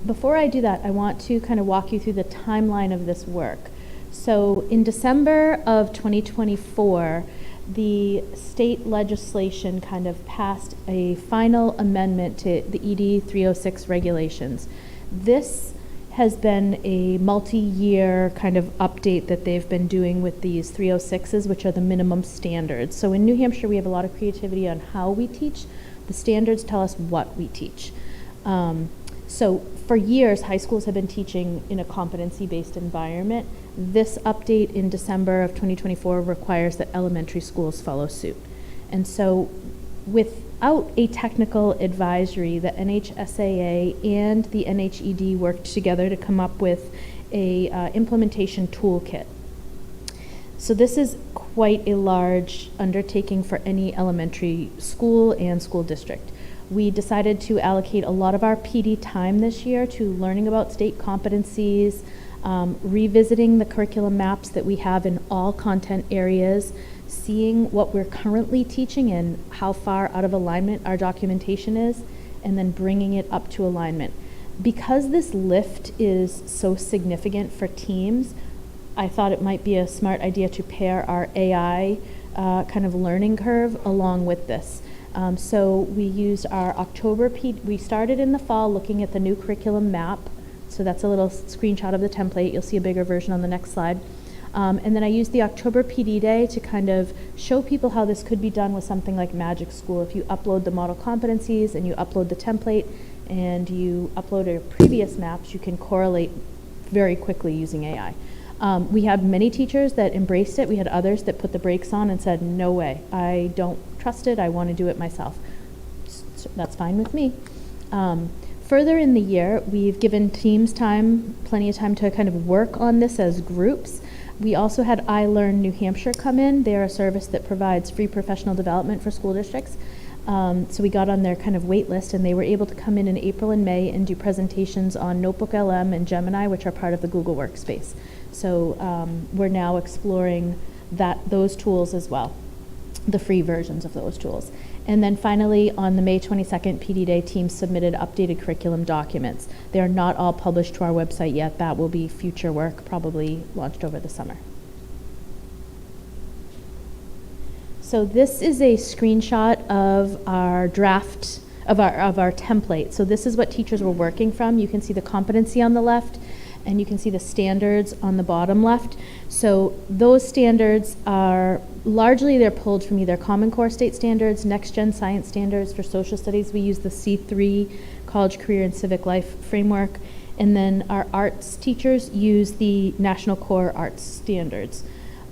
Before I do that, I want to kind of walk you through the timeline of this work. So in December of 2024, the state legislation kind of passed a final amendment to the ED 306 regulations. This has been a multi-year kind of update that they've been doing with these 306s, which are the minimum standards. So in New Hampshire, we have a lot of creativity on how we teach. The standards tell us what we teach. So for years, high schools have been teaching in a competency-based environment. This update in December of 2024 requires that elementary schools follow suit. And so without a technical advisory, the NHSAA and the NHED worked together to come up with a implementation toolkit. So this is quite a large undertaking for any elementary school and school district. We decided to allocate a lot of our PD time this year to learning about state competencies, revisiting the curriculum maps that we have in all content areas, seeing what we're currently teaching and how far out of alignment our documentation is, and then bringing it up to alignment. Because this lift is so significant for teams, I thought it might be a smart idea to pair our AI kind of learning curve along with this. So we used our October we started in the fall looking at the new curriculum map. So that's a little screenshot of the template. You'll see a bigger version on the next slide. And then I used the October PD Day to kind of show people how this could be done with something like Magic School. If you upload the model competencies and you upload the template and you upload your previous maps, you can correlate very quickly using AI. We had many teachers that embraced it. We had others that put the brakes on and said, no way, I don't trust it, I want to do it myself. So that's fine with me. Further in the year, we've given teams plenty of time to kind of work on this as groups. We also had iLearn New Hampshire come in. They're a service that provides free professional development for school districts. So we got on their kind of wait list, and they were able to come in April and May and do presentations on Notebook LM and Gemini, which are part of the Google Workspace. So we're now exploring those tools as well, the free versions of those tools. And then finally, on the May 22nd PD Day, teams submitted updated curriculum documents. They are not all published to our website yet. That will be future work, probably launched over the summer. So this is a screenshot of our draft, of our template. So this is what teachers were working from. You can see the competency on the left, and you can see the standards on the bottom left. So those standards are largely, they're pulled from either Common Core state standards, Next Gen Science standards. For social studies, we use the C3 College, Career, and Civic Life framework. And then our arts teachers use the National Core Arts standards.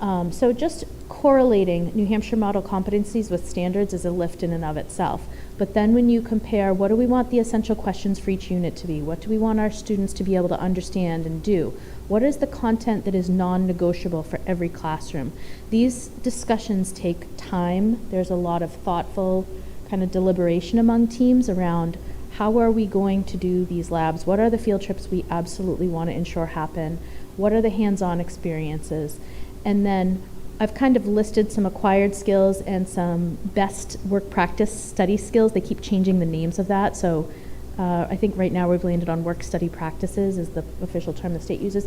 So just correlating New Hampshire model competencies with standards is a lift in and of itself. But then when you compare, what do we want the essential questions for each unit to be? What do we want our students to be able to understand and do? What is the content that is non-negotiable for every classroom? These discussions take time. There's a lot of thoughtful kind of deliberation among teams around how are we going to do these labs? What are the field trips we absolutely want to ensure happen? What are the hands-on experiences? And then I've kind of listed some acquired skills and some best work practice study skills. They keep changing the names of that, so I think right now we've landed on work study practices is the official term the state uses.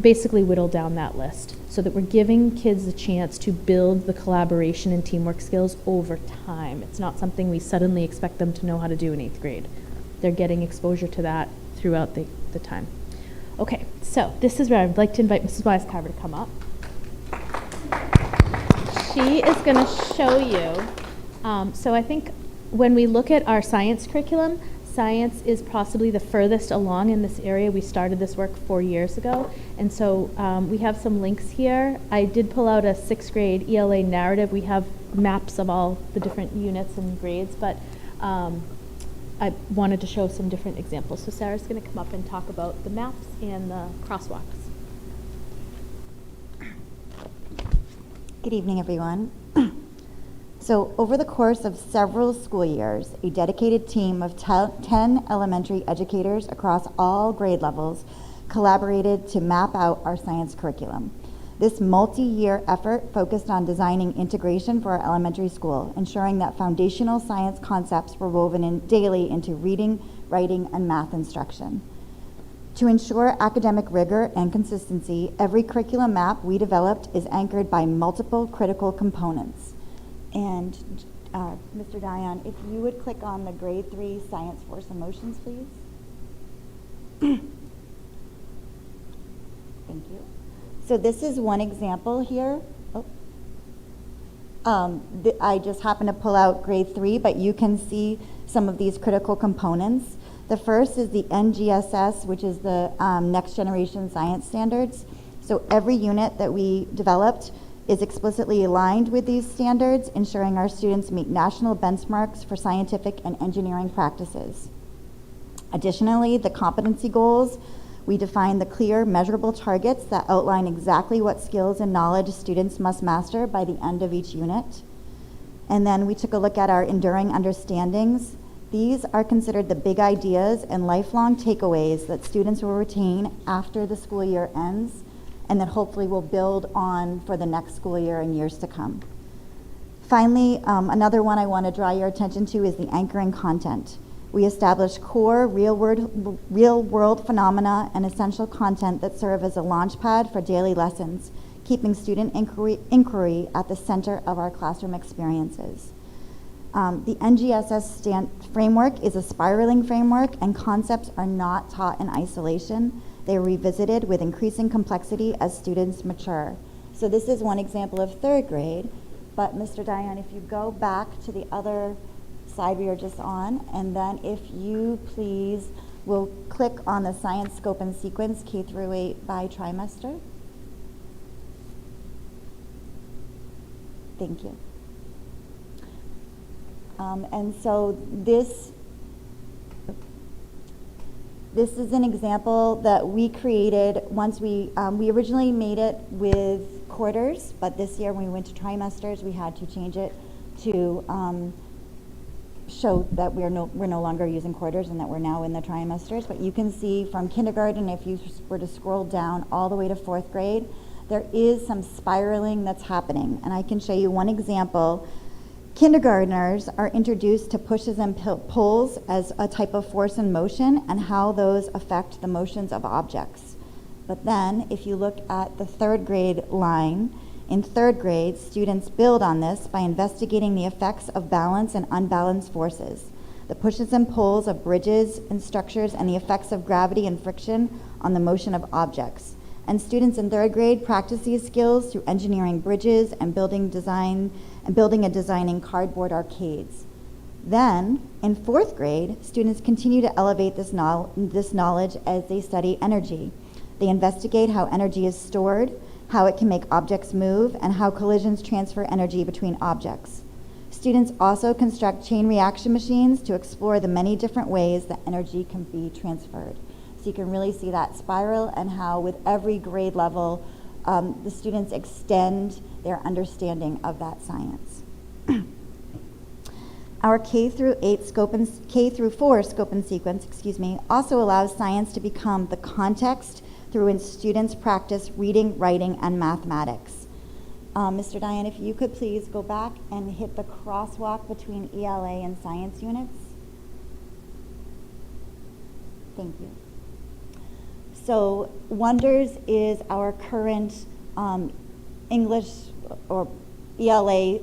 Basically whittle down that list so that we're giving kids the chance to build the collaboration and teamwork skills over time. It's not something we suddenly expect them to know how to do in 8th grade. They're getting exposure to that throughout the time. Okay, so this is where I would like to invite Mrs. Weiscarver to come up. She is going to show you, so I think when we look at our science curriculum, science is possibly the furthest along in this area. We started this work 4 years ago, and so we have some links here. I did pull out a 6th grade ELA narrative. We have maps of all the different units and grades, but I wanted to show some different examples. So Sarah's going to come up and talk about the maps and the crosswalks. Good evening, everyone. So over the course of several school years, a dedicated team of 10 elementary educators across all grade levels collaborated to map out our science curriculum. This multi-year effort focused on designing integration for our elementary school, ensuring that foundational science concepts were woven in daily into reading, writing, and math instruction. To ensure academic rigor and consistency, every curriculum map we developed is anchored by multiple critical components. And Mr. Dion, if you would click on the grade 3 science force emotions, please. Thank you. So this is one example here. I just happened to pull out grade 3, but you can see some of these critical components. The first is the NGSS, which is the Next Generation Science Standards. So every unit that we developed is explicitly aligned with these standards, ensuring our students meet national benchmarks for scientific and engineering practices. Additionally, the competency goals, we define the clear, measurable targets that outline exactly what skills and knowledge students must master by the end of each unit. And then we took a look at our enduring understandings. These are considered the big ideas and lifelong takeaways that students will retain after the school year ends, and that hopefully will build on for the next school year and years to come. Finally, another one I want to draw your attention to is the anchoring content. We established core real-world phenomena and essential content that serve as a launchpad for daily lessons, keeping student inquiry at the center of our classroom experiences. The NGSS framework is a spiraling framework, and concepts are not taught in isolation. They are revisited with increasing complexity as students mature. So this is one example of 3rd grade, but Mr. Dion, if you go back to the other side we were just on, and then if you please will click on the science scope and sequence K through 8 by trimester. Thank you. And so this is an example that we created once we originally made it with quarters, but this year when we went to trimesters, we had to change it to show that we're no longer using quarters and that we're now in the trimesters. But you can see from kindergarten, if you were to scroll down all the way to 4th grade, there is some spiraling that's happening. And I can show you one example. Kindergartners are introduced to pushes and pulls as a type of force and motion and how those affect the motions of objects. But then if you look at the 3rd grade line, in 3rd grade, students build on this by investigating the effects of balance and unbalanced forces, the pushes and pulls of bridges and structures, and the effects of gravity and friction on the motion of objects. And students in 3rd grade practice these skills through engineering bridges and building and designing cardboard arcades. Then, in 4th grade, students continue to elevate this knowledge as they study energy. They investigate how energy is stored, how it can make objects move, and how collisions transfer energy between objects. Students also construct chain reaction machines to explore the many different ways that energy can be transferred. So you can really see that spiral and how with every grade level, the students extend their understanding of that science. Our K through 4 scope and sequence, also allows science to become the context through which students practice reading, writing, and mathematics. Mr. Diane, if you could please go back and hit the crosswalk between ELA and science units. Thank you. So Wonders is our current English or ELA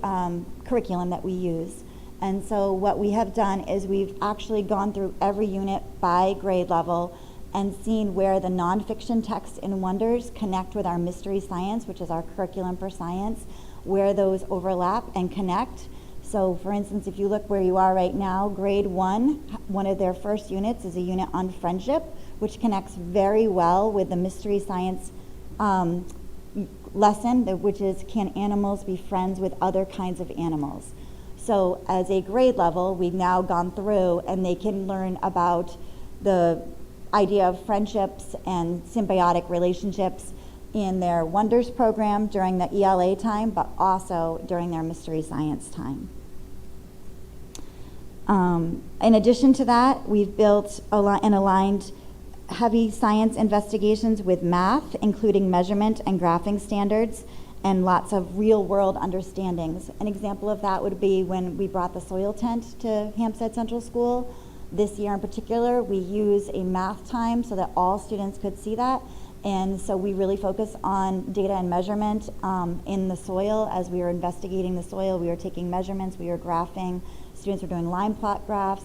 curriculum that we use. And so what we have done is we've actually gone through every unit by grade level and seen where the nonfiction texts in Wonders connect with our Mystery Science, which is our curriculum for science, where those overlap and connect. So for instance, if you look where you are right now, grade 1, one of their first units is a unit on friendship, which connects very well with the Mystery Science lesson, which is, can animals be friends with other kinds of animals? So as a grade level, we've now gone through and they can learn about the idea of friendships and symbiotic relationships in their Wonders program during the ELA time, but also during their Mystery Science time. In addition to that, we've built and aligned heavy science investigations with math, including measurement and graphing standards, and lots of real-world understandings. An example of that would be when we brought the soil tent to Hampstead Central School. This year in particular, we use a math time so that all students could see that. And so we really focus on data and measurement in the soil. As we were investigating the soil, we were taking measurements, we were graphing. Students were doing line plot graphs,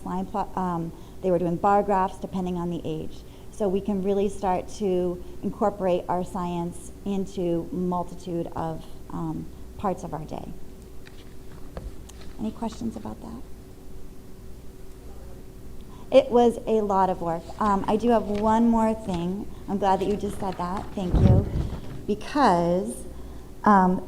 they were doing bar graphs depending on the age. So we can really start to incorporate our science into a multitude of parts of our day. Any questions about that? It was a lot of work. I do have one more thing. I'm glad that you just said that. Thank you. Because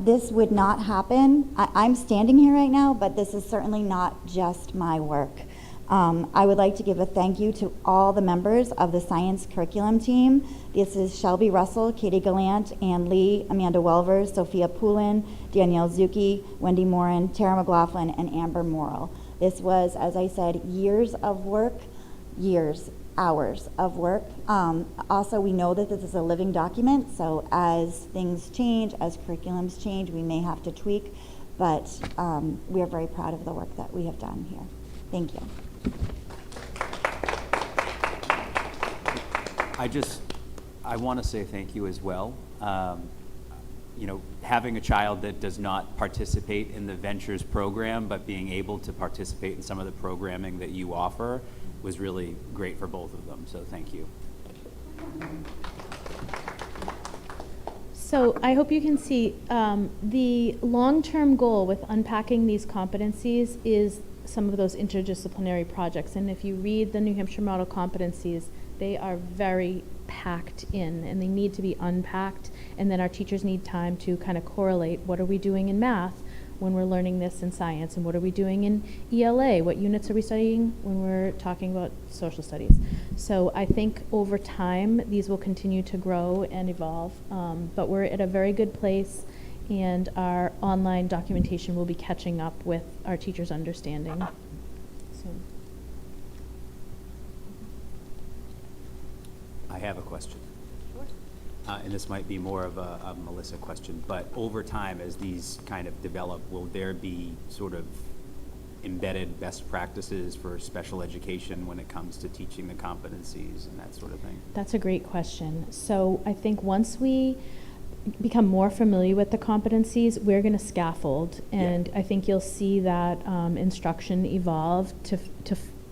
this would not happen. I'm standing here right now, but this is certainly not just my work. I would like to give a thank you to all the members of the science curriculum team. This is Shelby Russell, Katie Gallant, Ann Lee, Amanda Welvers, Sophia Poulin, Danielle Zucchi, Wendy Morin, Tara McLaughlin, and Amber Morrill. This was, as I said, years of work, hours of work. Also, we know that this is a living document, so as things change, as curriculums change, we may have to tweak, but we are very proud of the work that we have done here. Thank you. I want to say thank you as well. You know, having a child that does not participate in the Ventures program, but being able to participate in some of the programming that you offer was really great for both of them, so thank you. So I hope you can see the long-term goal with unpacking these competencies is some of those interdisciplinary projects. And if you read the New Hampshire Model Competencies, they are very packed in and they need to be unpacked. And then our teachers need time to kind of correlate what are we doing in math when we're learning this in science, and what are we doing in ELA? What units are we studying when we're talking about social studies? So I think over time, these will continue to grow and evolve, but we're at a very good place, and our online documentation will be catching up with our teachers' understanding. So. I have a question. And this might be more of a Melissa question, but over time, as these kind of develop, will there be sort of embedded best practices for special education when it comes to teaching the competencies and that sort of thing? That's a great question. So I think once we become more familiar with the competencies, we're going to scaffold, and I think you'll see that instruction evolve to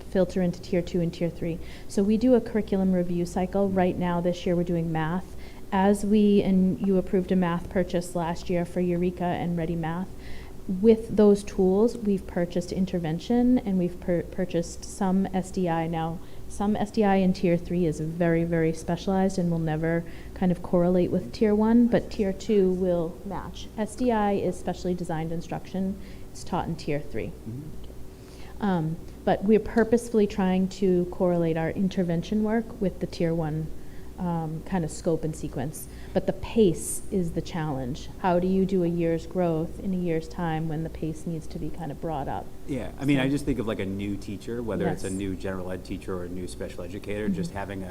filter into Tier 2 and Tier 3. So we do a curriculum review cycle. Right now, this year, we're doing math. And you approved a math purchase last year for Eureka and Ready Math. With those tools, we've purchased intervention, and we've purchased some SDI. Now, some SDI in Tier 3 is very, very specialized and will never kind of correlate with Tier 1, but Tier 2 will match. SDI is specially designed instruction. It's taught in Tier 3. Mm-hmm. But we're purposefully trying to correlate our intervention work with the Tier 1 kind of scope and sequence. But the pace is the challenge. How do you do a year's growth in a year's time when the pace needs to be kind of brought up? Yeah, I mean, I just think of like a new teacher, whether it's a new general ed teacher or a new special educator, just having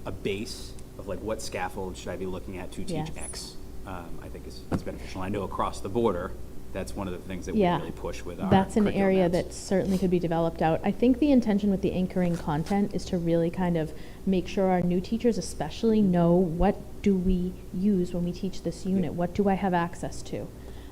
a base of like what scaffold should I be looking at to teach X, I think is beneficial. I know across the border, that's one of the things that we Yeah. really push with our That's an curriculum area apps. that certainly could be developed out. I think the intention with the anchoring content is to really kind of make sure our new teachers especially know, what do we use when we teach this unit? What do I have access to?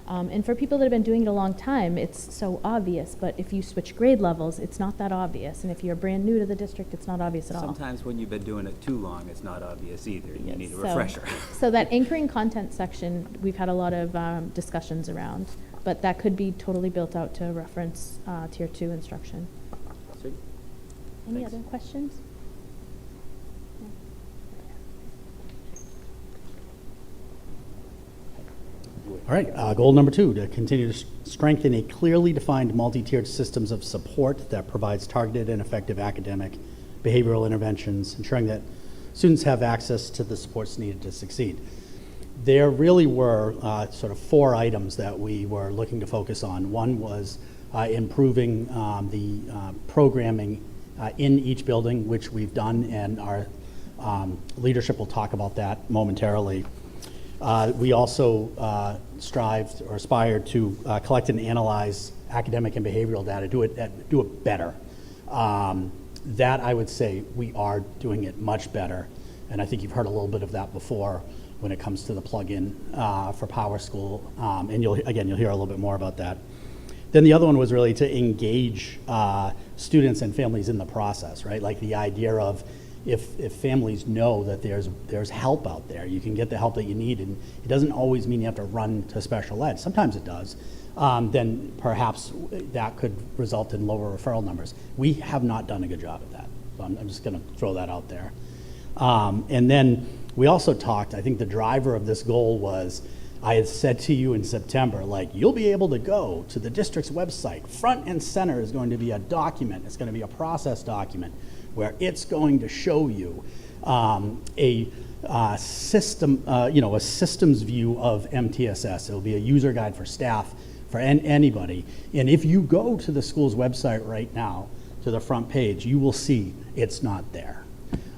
And for people that have been doing it a long time, it's so obvious, but if you switch grade levels, it's not that obvious. And if you're brand new to the district, it's not obvious at all. Sometimes when you've been doing it too long, it's not obvious either. You need a So- refresher. So that anchoring content section, we've had a lot of discussions around, but that could be totally built out to reference Tier 2 instruction. Sweet. Any Thanks. other questions? All right, goal number 2, to continue to strengthen a clearly defined multi-tiered systems of support that provides targeted and effective academic behavioral interventions, ensuring that students have access to the supports needed to succeed. There really were sort of 4 items that we were looking to focus on. One was improving the programming in each building, which we've done, and our leadership will talk about that momentarily. We also strived or aspired to collect and analyze academic and behavioral data, do it better. That, I would say, we are doing it much better, and I think you've heard a little bit of that before when it comes to the plug-in for PowerSchool, and you'll hear a little bit more about that. Then the other one was really to engage students and families in the process, right? Like the idea of, if families know that there's help out there, you can get the help that you need, and it doesn't always mean you have to run to special ed. Sometimes it does. Then perhaps that could result in lower referral numbers. We have not done a good job at that. So I'm just going to throw that out there. And then we also talked, I think the driver of this goal was, I had said to you in September, like, you'll be able to go to the district's website. Front and center is going to be a document. It's going to be a process document where it's going to show you a system, a systems view of MTSS. It'll be a user guide for staff, for anybody. And if you go to the school's website right now, to the front page, you will see it's not there.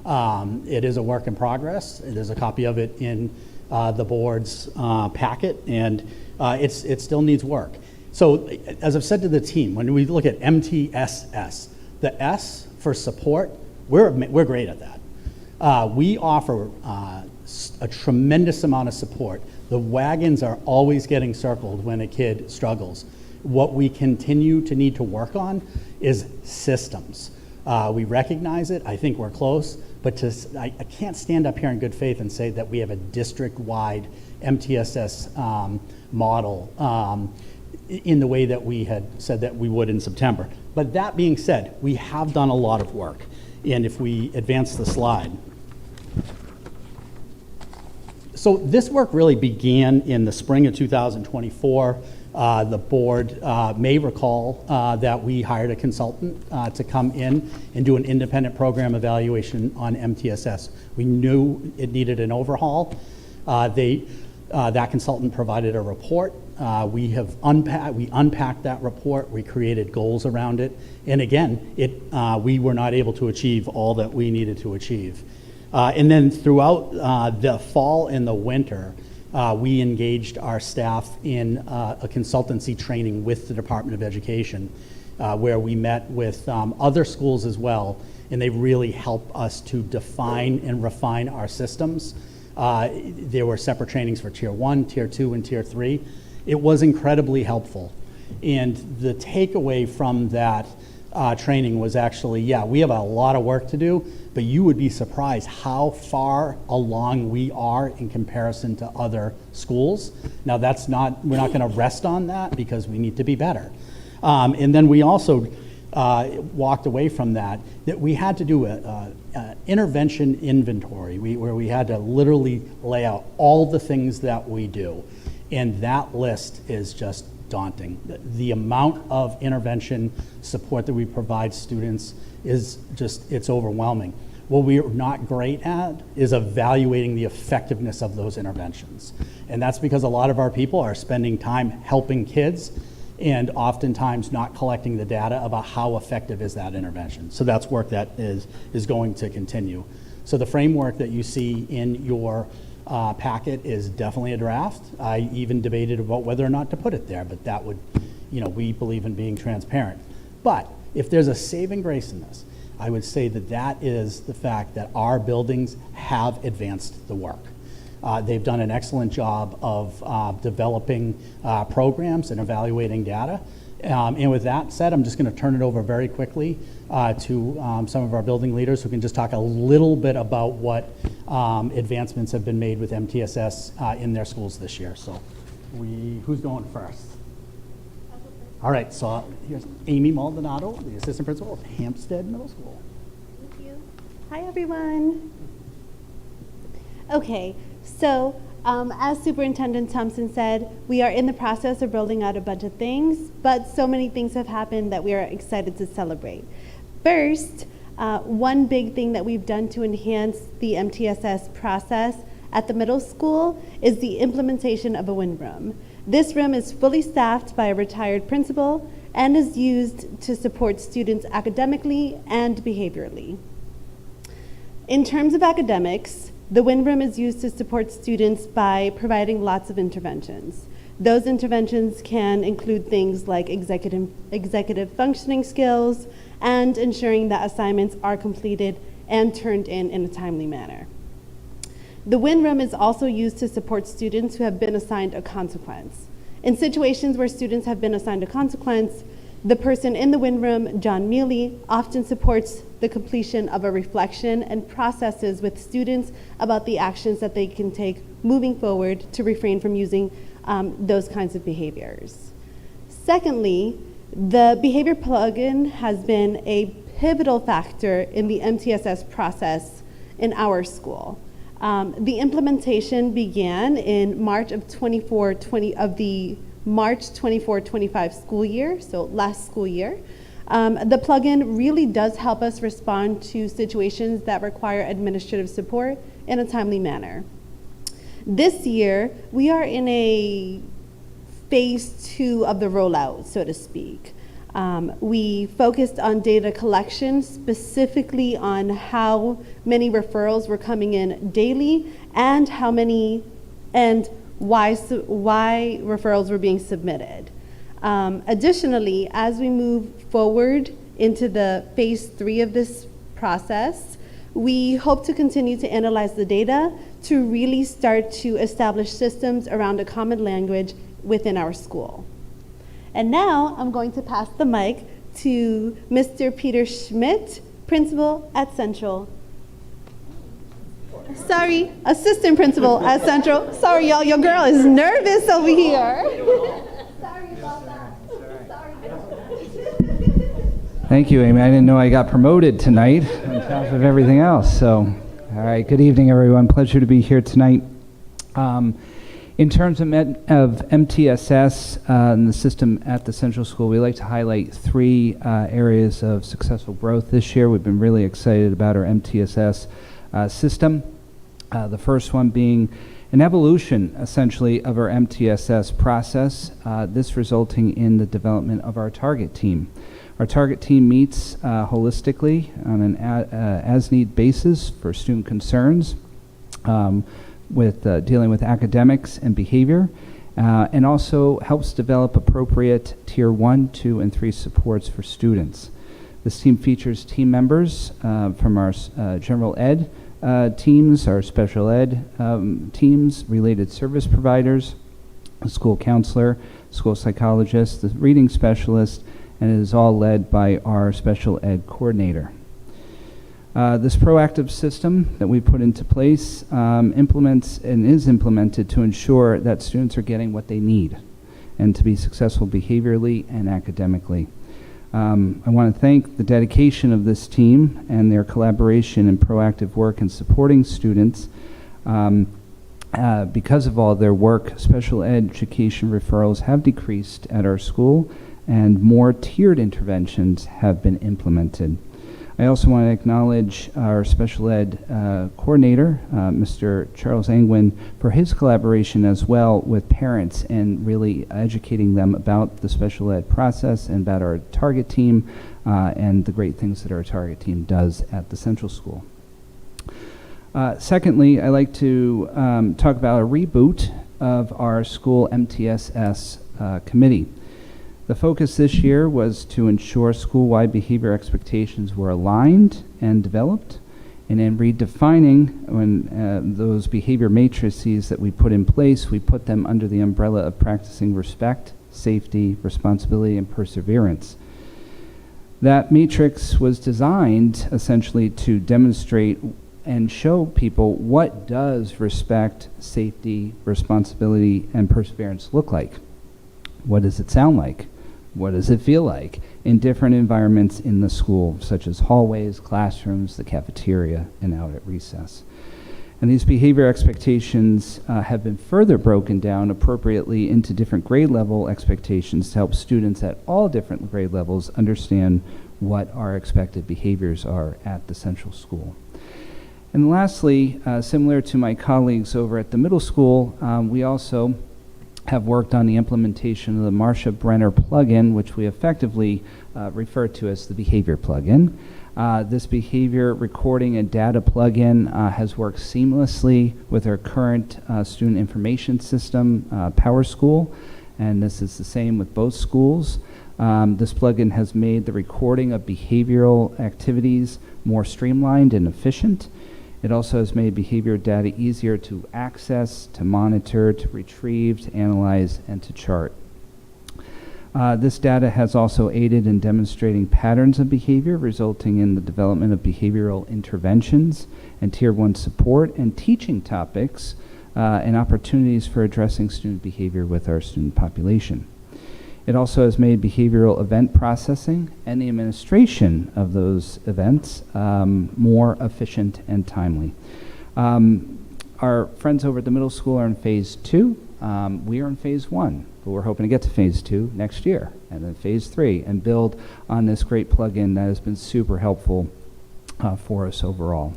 It is a work in progress. There's a copy of it in the board's packet, and it still needs work. So as I've said to the team, when we look at MTSS, the S for support, we're great at that. We offer a tremendous amount of support. The wagons are always getting circled when a kid struggles. What we continue to need to work on is systems. We recognize it. I think we're close. But I can't stand up here in good faith and say that we have a district-wide MTSS model in the way that we had said that we would in September. But that being said, we have done a lot of work. And if we advance the slide. So this work really began in the spring of 2024. The board may recall that we hired a consultant to come in and do an independent program evaluation on MTSS. We knew it needed an overhaul. That consultant provided a report. We unpacked that report. We created goals around it. And again, we were not able to achieve all that we needed to achieve. And then throughout the fall and the winter, we engaged our staff in a consultancy training with the Department of Education, where we met with other schools as well, and they really helped us to define and refine our systems. There were separate trainings for Tier 1, Tier 2, and Tier 3. It was incredibly helpful. And the takeaway from that training was actually, yeah, we have a lot of work to do, but you would be surprised how far along we are in comparison to other schools. Now we're not gonna rest on that because we need to be better. And then we also walked away from that we had to do an intervention inventory where we had to literally lay out all the things that we do. And that list is just daunting. The amount of intervention support that we provide students is it's overwhelming. What we're not great at is evaluating the effectiveness of those interventions. And that's because a lot of our people are spending time helping kids and oftentimes not collecting the data about how effective is that intervention. So that's work that is going to continue. So the framework that you see in your packet is definitely a draft. I even debated about whether or not to put it there, but that would, we believe in being transparent. But if there's a saving grace in this, I would say that that is the fact that our buildings have advanced the work. They've done an excellent job of developing programs and evaluating data. And with that said, I'm just going to turn it over very quickly to some of our building leaders who can just talk a little bit about what advancements have been made with MTSS in their schools this year. So who's going first? All right, so here's Amy Maldonado, the assistant principal of Hampstead Middle School. Thank you. Hi, everyone. Okay, so as Superintendent Thompson said, we are in the process of rolling out a bunch of things, but so many things have happened that we are excited to celebrate. First, one big thing that we've done to enhance the MTSS process at the middle school is the implementation of a WIN room. This room is fully staffed by a retired principal and is used to support students academically and behaviorally. In terms of academics, the WIN room is used to support students by providing lots of interventions. Those interventions can include things like executive functioning skills and ensuring that assignments are completed and turned in a timely manner. The WIN room is also used to support students who have been assigned a consequence. In situations where students have been assigned a consequence, the person in the WIN room, John Mealy, often supports the completion of a reflection and processes with students about the actions that they can take moving forward to refrain from using those kinds of behaviors. Secondly, the behavior plugin has been a pivotal factor in the MTSS process in our school. The implementation began in March of the March 24-25 school year, so last school year. The plugin really does help us respond to situations that require administrative support in a timely manner. This year, we are in a phase 2 of the rollout, so to speak. We focused on data collection, specifically on how many referrals were coming in daily and how many and why referrals were being submitted. Additionally, as we move forward into the phase 3 of this process, we hope to continue to analyze the data to really start to establish systems around a common language within our school. And now I'm going to pass the mic to Mr. Peter Schmidt, principal at Central. Sorry, assistant principal at Central. Sorry, y'all, your girl is nervous over here. Sorry about that. Thank you, Amy. I didn't know I got promoted tonight on top of everything else. So, all right, good evening, everyone. Pleasure to be here tonight. In terms of MTSS and the system at the Central School, we like to highlight 3 areas of successful growth this year. We've been really excited about our MTSS system. The first one being an evolution, essentially, of our MTSS process, this resulting in the development of our target team. Our target team meets holistically on an as-need basis for student concerns, with dealing with academics and behavior, and also helps develop appropriate Tier 1, 2, and 3 supports for students. This team features team members from our general ed teams, our special ed teams, related service providers, a school counselor, school psychologist, the reading specialist, and it is all led by our special ed coordinator. This proactive system that we put into place implements and is implemented to ensure that students are getting what they need and to be successful behaviorally and academically. I want to thank the dedication of this team and their collaboration and proactive work in supporting students. Because of all their work, special education referrals have decreased at our school and more tiered interventions have been implemented. I also want to acknowledge our special ed coordinator, Mr. Charles Angwin, for his collaboration as well with parents and really educating them about the special ed process and about our target team and the great things that our target team does at the Central School. Secondly, I'd like to talk about a reboot of our school MTSS committee. The focus this year was to ensure school-wide behavior expectations were aligned and developed, and in redefining those behavior matrices that we put in place, we put them under the umbrella of practicing respect, safety, responsibility, and perseverance. That matrix was designed essentially to demonstrate and show people what does respect, safety, responsibility, and perseverance look like. What does it sound like? What does it feel like in different environments in the school, such as hallways, classrooms, the cafeteria, and out at recess? And these behavior expectations have been further broken down appropriately into different grade level expectations to help students at all different grade levels understand what our expected behaviors are at the central school. And lastly, similar to my colleagues over at the middle school, we also have worked on the implementation of the Marsha Brenner plugin, which we effectively refer to as the behavior plugin. This behavior recording and data plugin has worked seamlessly with our current student information system, PowerSchool, and this is the same with both schools. This plugin has made the recording of behavioral activities more streamlined and efficient. It also has made behavior data easier to access, to monitor, to retrieve, to analyze, and to chart. This data has also aided in demonstrating patterns of behavior, resulting in the development of behavioral interventions and Tier 1 support and teaching topics and opportunities for addressing student behavior with our student population. It also has made behavioral event processing and the administration of those events more efficient and timely. Our friends over at the middle school are in phase 2. We are in phase 1, but we're hoping to get to phase 2 next year, and then phase 3, and build on this great plugin that has been super helpful for us overall.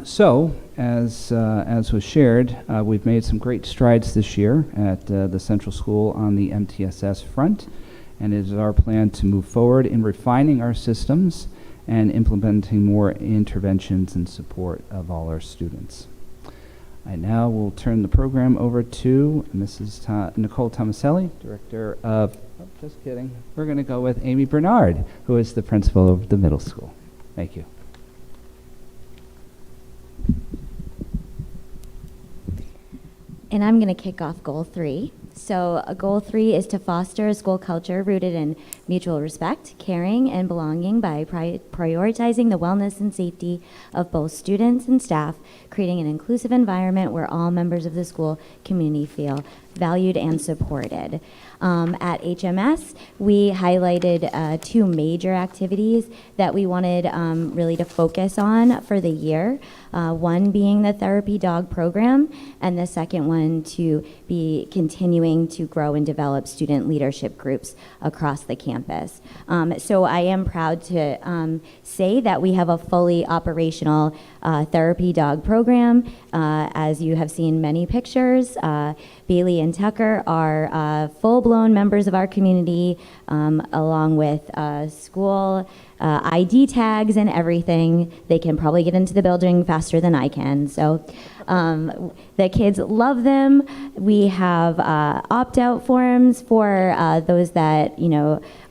So, as was shared, we've made some great strides this year at the Central School on the MTSS front, and it is our plan to move forward in refining our systems and implementing more interventions in support of all our students. I now will turn the program over to Mrs. Nicole Tomaselli, Director of, oh, just kidding, we're going to go with Amy Bernard, who is the principal of the middle school. Thank you. And I'm going to kick off Goal 3. So Goal 3 is to foster a school culture rooted in mutual respect, caring, and belonging by prioritizing the wellness and safety of both students and staff, creating an inclusive environment where all members of the school community feel valued and supported. At HMS, we highlighted 2 major activities that we wanted really to focus on for the year. One being the therapy dog program, and the second one to be continuing to grow and develop student leadership groups across the campus. So I am proud to say that we have a fully operational therapy dog program. As you have seen many pictures, Bailey and Tucker are full-blown members of our community, along with school ID tags and everything. They can probably get into the building faster than I can. So the kids love them. We have opt-out forms for those that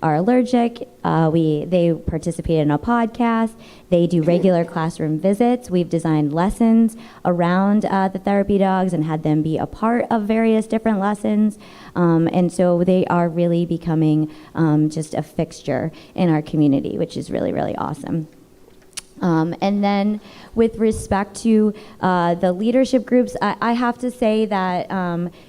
are allergic. They participate in a podcast. They do regular classroom visits. We've designed lessons around the therapy dogs and had them be a part of various different lessons. And so they are really becoming just a fixture in our community, which is really, really awesome. And then with respect to the leadership groups, I have to say that,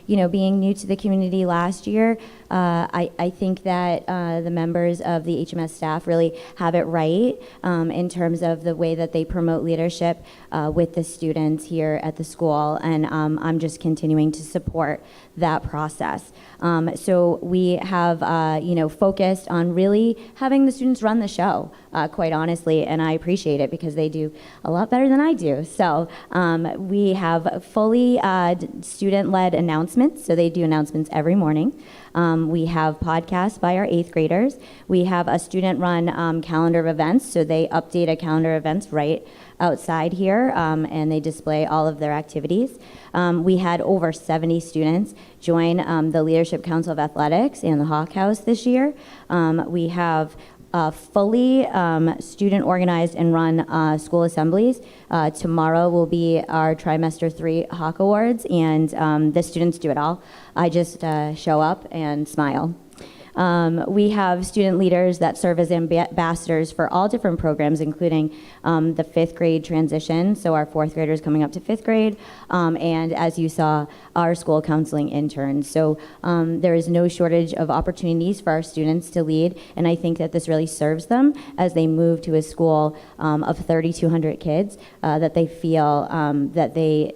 being new to the community last year, I think that the members of the HMS staff really have it right in terms of the way that they promote leadership with the students here at the school, and I'm just continuing to support that process. So we have, focused on really having the students run the show. quite honestly, and I appreciate it because they do a lot better than I do. So we have fully student-led announcements, so they do announcements every morning. We have podcasts by our 8th graders. We have a student-run calendar of events, so they update a calendar of events right outside here, and they display all of their activities. We had over 70 students join the Leadership Council of Athletics and the Hawk House this year. We have fully student-organized and run school assemblies. Tomorrow will be our Trimester 3 Hawk Awards, and the students do it all. I just show up and smile. We have student leaders that serve as ambassadors for all different programs, including the 5th grade transition, so our 4th graders coming up to 5th grade, and as you saw, our school counseling interns. So there is no shortage of opportunities for our students to lead, and I think that this really serves them as they move to a school of 3,200 kids, that they feel that they,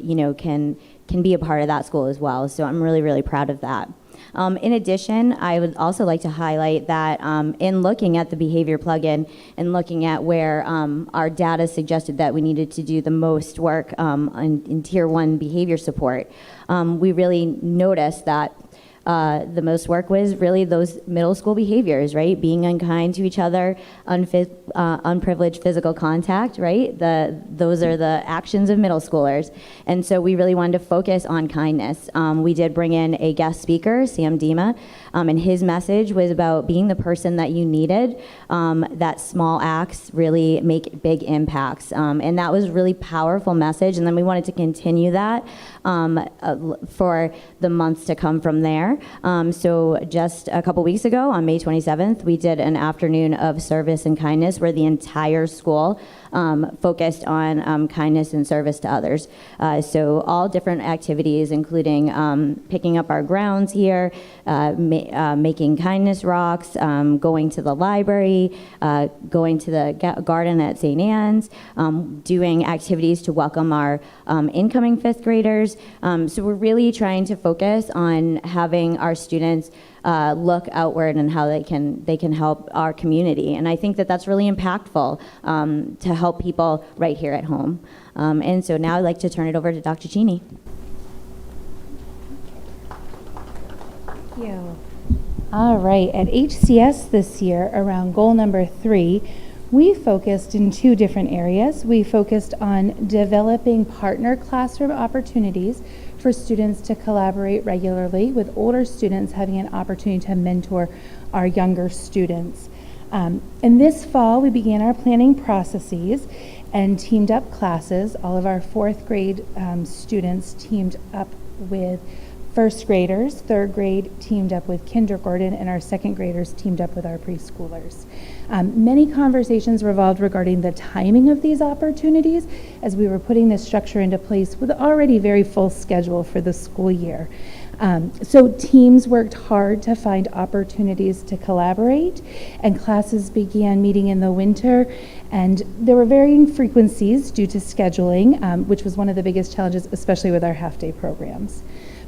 can be a part of that school as well. So I'm really, really proud of that. In addition, I would also like to highlight that in looking at the behavior plugin and looking at where our data suggested that we needed to do the most work in Tier 1 behavior support, we really noticed that the most work was really those middle school behaviors, right? Being unkind to each other, unprivileged physical contact, right? Those are the actions of middle schoolers. And so we really wanted to focus on kindness. We did bring in a guest speaker, Sam Dima, and his message was about being the person that you needed, that small acts really make big impacts. And that was a really powerful message. And then we wanted to continue that for the months to come from there. So just a couple weeks ago, on May 27th, we did an afternoon of service and kindness where the entire school focused on kindness and service to others. So all different activities, including picking up our grounds here, making kindness rocks, going to the library, going to the garden at St. Anne's, doing activities to welcome our incoming 5th graders. So we're really trying to focus on having our students look outward and how they can help our community. And I think that that's really impactful to help people right here at home. And so now I'd like to turn it over to Dr. Cheney. Thank you. All right, at HCS this year, around goal number 3, we focused in 2 different areas. We focused on developing partner classroom opportunities for students to collaborate regularly, with older students having an opportunity to mentor our younger students. And this fall, we began our planning processes and teamed up classes. All of our 4th grade students teamed up with 1st graders, 3rd grade teamed up with kindergarten, and our 2nd graders teamed up with our preschoolers. Many conversations revolved regarding the timing of these opportunities as we were putting this structure into place with already very full schedule for the school year. So teams worked hard to find opportunities to collaborate, and classes began meeting in the winter, and there were varying frequencies due to scheduling, which was one of the biggest challenges, especially with our half-day programs.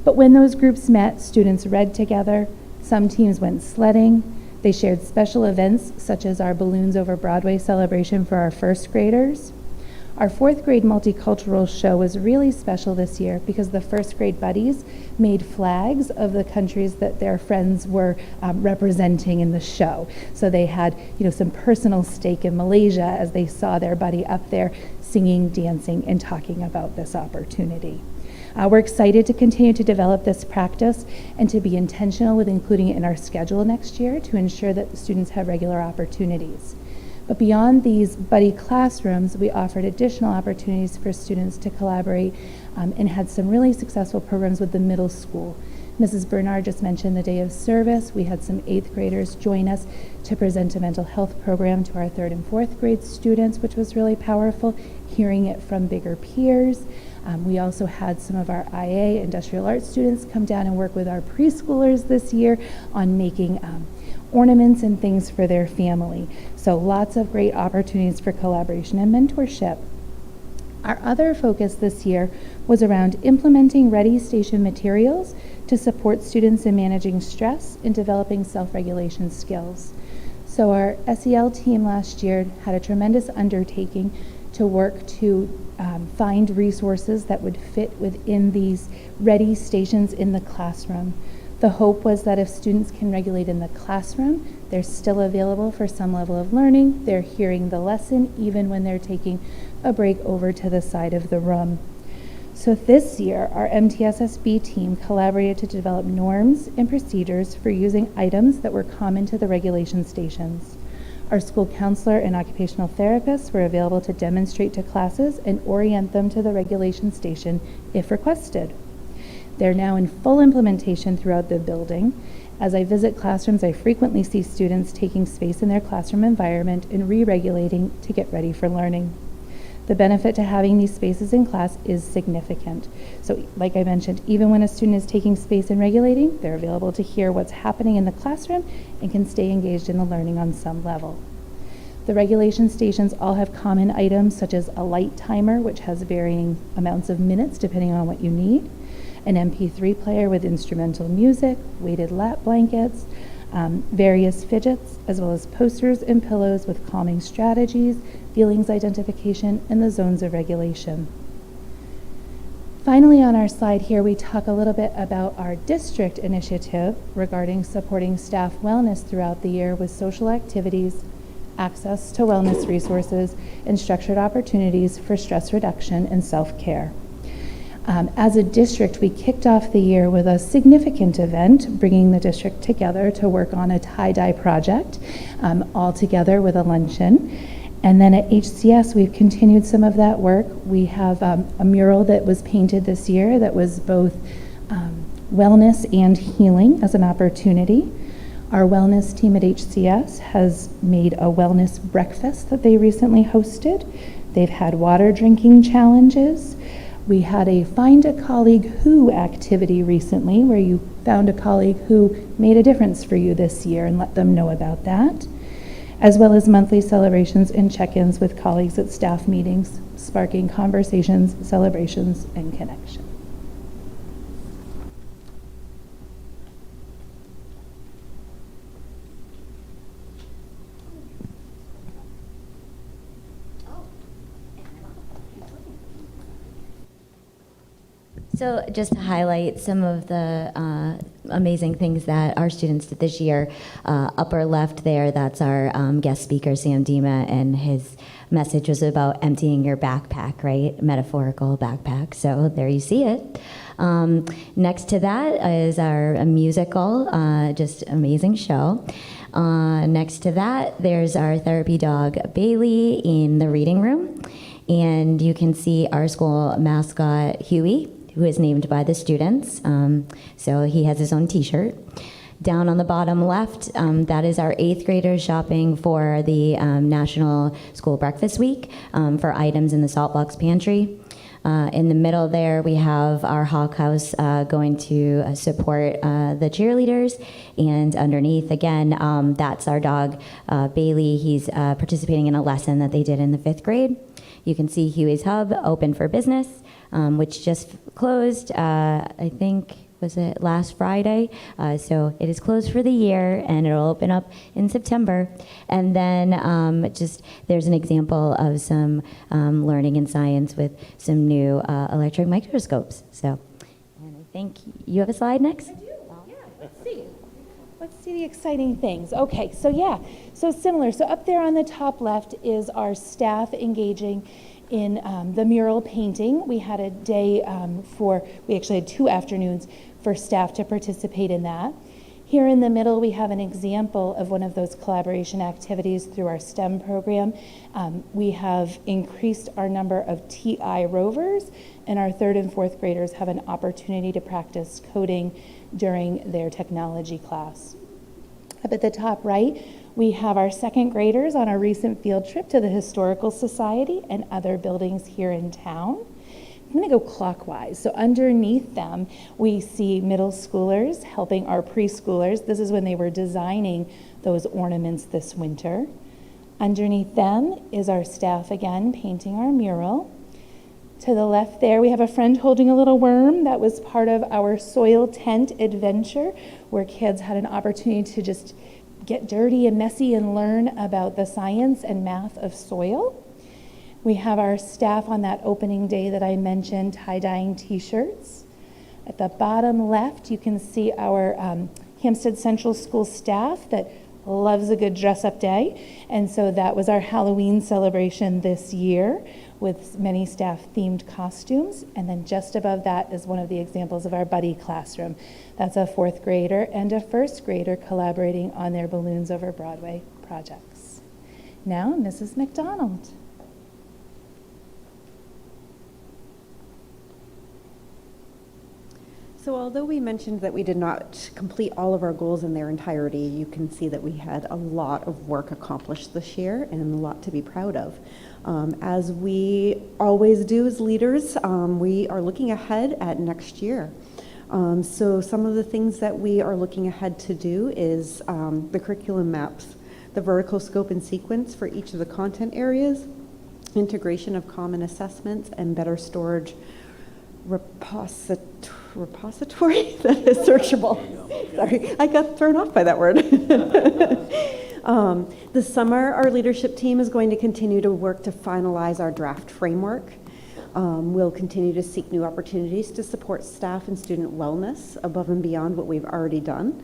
But when those groups met, students read together, some teams went sledding, they shared special events such as our Balloons Over Broadway celebration for our 1st graders. Our 4th grade multicultural show was really special this year because the 1st grade buddies made flags of the countries that their friends were representing in the show. So they had, some personal stake in Malaysia as they saw their buddy up there singing, dancing, and talking about this opportunity. We're excited to continue to develop this practice and to be intentional with including it in our schedule next year to ensure that the students have regular opportunities. But beyond these buddy classrooms, we offered additional opportunities for students to collaborate and had some really successful programs with the middle school. Mrs. Bernard just mentioned the Day of Service. We had some 8th graders join us to present a mental health program to our 3rd and 4th grade students, which was really powerful, hearing it from bigger peers. We also had some of our IA industrial arts students come down and work with our preschoolers this year on making ornaments and things for their family. So lots of great opportunities for collaboration and mentorship. Our other focus this year was around implementing Ready Station materials to support students in managing stress and developing self-regulation skills. So our SEL team last year had a tremendous undertaking to work to find resources that would fit within these ready stations in the classroom. The hope was that if students can regulate in the classroom, they're still available for some level of learning. They're hearing the lesson even when they're taking a break over to the side of the room. So this year, our MTSSB team collaborated to develop norms and procedures for using items that were common to the regulation stations. Our school counselor and occupational therapists were available to demonstrate to classes and orient them to the regulation station if requested. They're now in full implementation throughout the building. As I visit classrooms, I frequently see students taking space in their classroom environment and re-regulating to get ready for learning. The benefit to having these spaces in class is significant. So like I mentioned, even when a student is taking space and regulating, they're available to hear what's happening in the classroom and can stay engaged in the learning on some level. The regulation stations all have common items such as a light timer, which has varying amounts of minutes depending on what you need, an MP3 player with instrumental music, weighted lap blankets, various fidgets, as well as posters and pillows with calming strategies, feelings identification, and the zones of regulation. Finally, on our slide here, we talk a little bit about our district initiative regarding supporting staff wellness throughout the year with social activities, access to wellness resources, and structured opportunities for stress reduction and self-care. As a district, we kicked off the year with a significant event, bringing the district together to work on a tie-dye project, all together with a luncheon. And then at HCS, we've continued some of that work. We have a mural that was painted this year that was both wellness and healing as an opportunity. Our wellness team at HCS has made a wellness breakfast that they recently hosted. They've had water drinking challenges. We had a Find a Colleague Who activity recently where you found a colleague who made a difference for you this year and let them know about that, as well as monthly celebrations and check-ins with colleagues at staff meetings, sparking conversations, celebrations, and connection. So just to highlight some of the amazing things that our students did this year, upper left there, that's our guest speaker, Sam Dima, and his message was about emptying your backpack, right? Metaphorical backpack, so there you see it. Next to that is our musical, just amazing show. Next to that, there's our therapy dog, Bailey, in the reading room. And you can see our school mascot, Huey, who is named by the students. So he has his own t-shirt. Down on the bottom left, that is our 8th graders shopping for the National School Breakfast Week for items in the salt box pantry. In the middle there, we have our Hawk House going to support the cheerleaders. And underneath, again, that's our dog, Bailey. He's participating in a lesson that they did in the 5th grade. You can see Huey's Hub open for business, which just closed, I think, was it last Friday? So it is closed for the year, and it'll open up in September. And then just there's an example of some learning in science with some new electron microscopes. So, and I think you have a slide next? I do, yeah, let's see. Let's see the exciting things. Okay, so yeah, so similar. So up there on the top left is our staff engaging in the mural painting. We had a day we actually had 2 afternoons for staff to participate in that. Here in the middle, we have an example of one of those collaboration activities through our STEM program. We have increased our number of TI rovers, and our 3rd and 4th graders have an opportunity to practice coding during their technology class. Up at the top right, we have our 2nd graders on a recent field trip to the Historical Society and other buildings here in town. I'm going to go clockwise. So underneath them, we see middle schoolers helping our preschoolers. This is when they were designing those ornaments this winter. Underneath them is our staff again painting our mural. To the left there, we have a friend holding a little worm. That was part of our soil tent adventure, where kids had an opportunity to just get dirty and messy and learn about the science and math of soil. We have our staff on that opening day that I mentioned tie-dyeing t-shirts. At the bottom left, you can see our Hampstead Central School staff that loves a good dress-up day. And so that was our Halloween celebration this year with many staff themed costumes. And then just above that is one of the examples of our buddy classroom. That's a 4th grader and a 1st grader collaborating on their Balloons Over Broadway projects. Now, Mrs. McDonald. So although we mentioned that we did not complete all of our goals in their entirety, you can see that we had a lot of work accomplished this year and a lot to be proud of. As we always do as leaders, we are looking ahead at next year. So some of the things that we are looking ahead to do is the curriculum maps, the vertical scope and sequence for each of the content areas, integration of common assessments, and better storage repository that is searchable. Sorry, I got thrown off by that word. This summer, our leadership team is going to continue to work to finalize our draft framework. We'll continue to seek new opportunities to support staff and student wellness above and beyond what we've already done.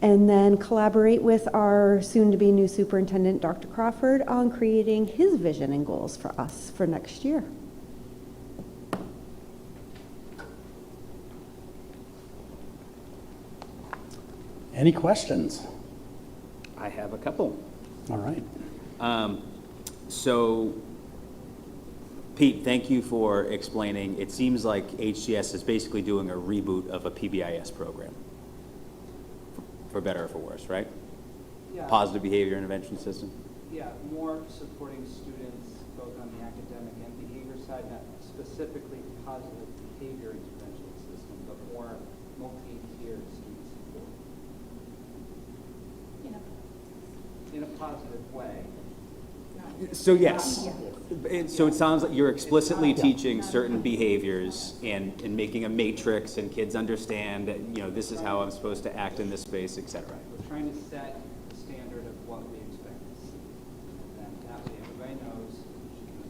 And then collaborate with our soon-to-be new superintendent, Dr. Crawford, on creating his vision and goals for us for next year. Any questions? I have a couple. All right. So, Pete, thank you for explaining. It seems like HCS is basically doing a reboot of a PBIS program, for better or for worse, right? Yeah. Positive behavior intervention system. Yeah, more supporting students both on the academic and behavior side, not specifically positive behavior intervention system, but more multi-tiered student support. In a positive way. So yes, so it sounds like you're explicitly teaching certain behaviors and making a matrix, and kids understand that, you know, this is how I'm supposed to act in this space, et cetera. We're trying to set the standard of what we expect to see. And that way everybody knows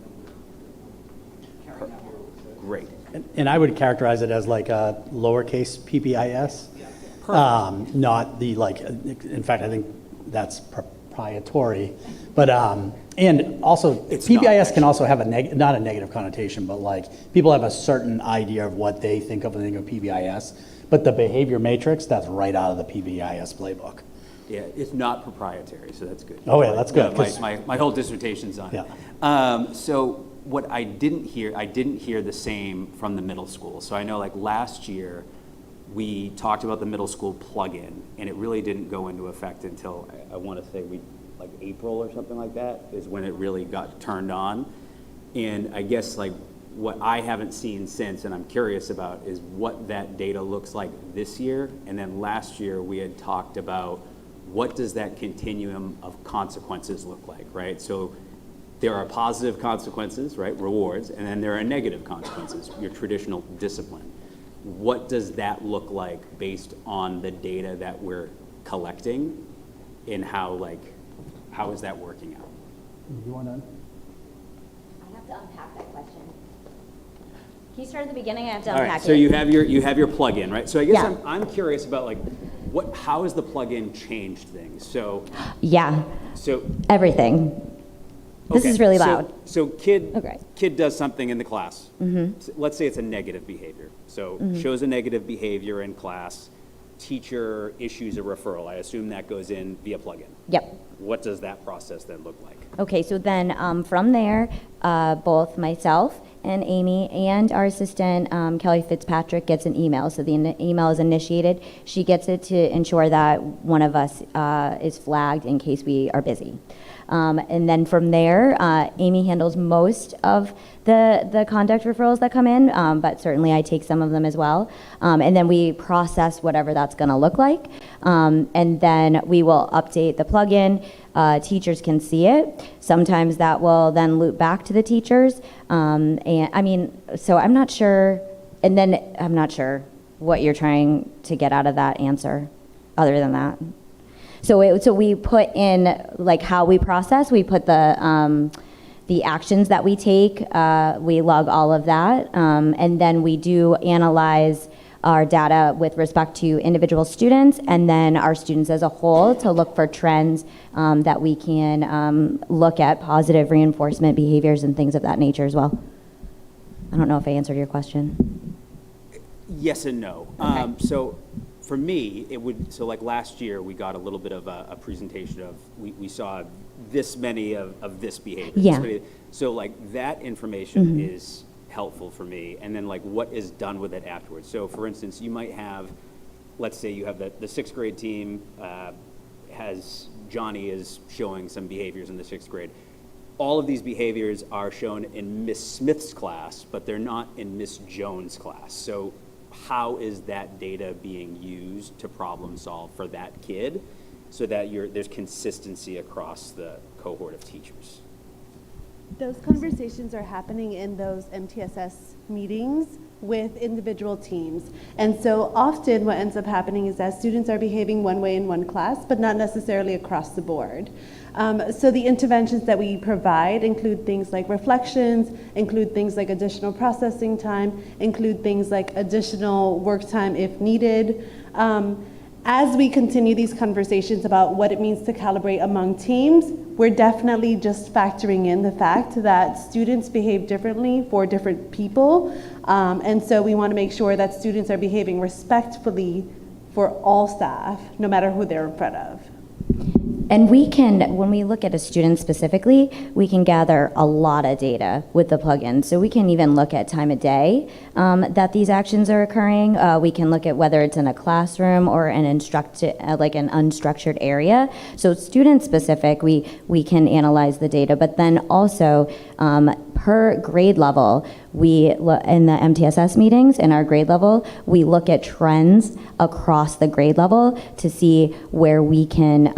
that we're carrying out what we said. Great. And I would characterize it as like a lowercase PBIS, not the like, in fact, I think that's proprietary, but, and also It's PBIS can also have a not a negative connotation, but like people have a certain idea of what they think of when they think of PBIS, but the behavior matrix, that's right out of the PBIS playbook. Yeah, it's not proprietary, so that's good. Oh, yeah, that's good. My whole dissertation's on it. Yeah. So what I didn't hear the same from the middle school. So I know like last year, we talked about the middle school plug-in, and it really didn't go into effect until, I want to say, like April or something like that, is when it really got turned on. And I guess like what I haven't seen since, and I'm curious about, is what that data looks like this year. And then last year, we had talked about what does that continuum of consequences look like, right? So there are positive consequences, right, rewards, and then there are negative consequences, your traditional discipline. What does that look like based on the data that we're collecting, and how is that working out? You want to? I have to unpack that question. Can you start at the beginning? I have to All unpack right, it. so you have your plug-in, right? So I guess Yeah. I'm curious about like how has the plug-in changed things? So Yeah, so everything. This okay, is really loud. So kid Okay. kid does something in the class. Mhm. Let's say it's a negative behavior. So Mhm. shows a negative behavior in class. Teacher issues a referral. I assume that goes in via plug-in. Yep. What does that process then look like? Okay, so then from there, both myself and Amy and our assistant, Kelly Fitzpatrick, gets an email. So the email is initiated. She gets it to ensure that one of us is flagged in case we are busy. And then from there, Amy handles most of the conduct referrals that come in, but certainly I take some of them as well. And then we process whatever that's going to look like. And then we will update the plugin. Teachers can see it. Sometimes that will then loop back to the teachers. And I mean, so I'm not sure. And then I'm not sure what you're trying to get out of that answer other than that. So we put in like how we process, we put the actions that we take, we log all of that, and then we do analyze our data with respect to individual students and then our students as a whole to look for trends that we can look at positive reinforcement behaviors and things of that nature as well. I don't know if I answered your question. Yes and no. So for me, it would, so like last year, we got a little bit of a presentation of, we saw this many of this behavior. Yeah. So like that information Mhm. is helpful for me. And then like what is done with it afterwards. So for instance, you might have, let's say you have the sixth grade team has, Johnny is showing some behaviors in the sixth grade. All of these behaviors are shown in Miss Smith's class, but they're not in Miss Jones' class. So how is that data being used to problem solve for that kid so that there's consistency across the cohort of teachers? Those conversations are happening in those MTSS meetings with individual teams. And so often what ends up happening is that students are behaving one way in one class, but not necessarily across the board. So the interventions that we provide include things like reflections, include things like additional processing time, include things like additional work time if needed. As we continue these conversations about what it means to calibrate among teams, we're definitely just factoring in the fact that students behave differently for different people. And so we want to make sure that students are behaving respectfully for all staff, no matter who they're in front of. And we can, when we look at a student specifically, we can gather a lot of data with the plugin. So we can even look at time of day that these actions are occurring. We can look at whether it's in a classroom or an like an unstructured area. So student specific, we can analyze the data, but then also per grade level, in the MTSS meetings, in our grade level, we look at trends across the grade level to see where we can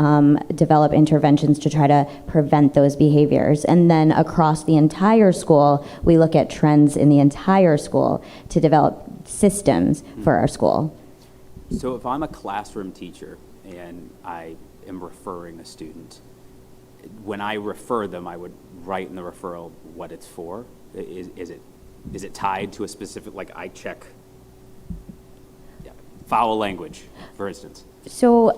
develop interventions to try to prevent those behaviors. And then across the entire school, we look at trends in the entire school to develop systems for our school. So if I'm a classroom teacher and I am referring a student, when I refer them, I would write in the referral what it's for. Is it tied to a specific, like I check foul language, for instance? So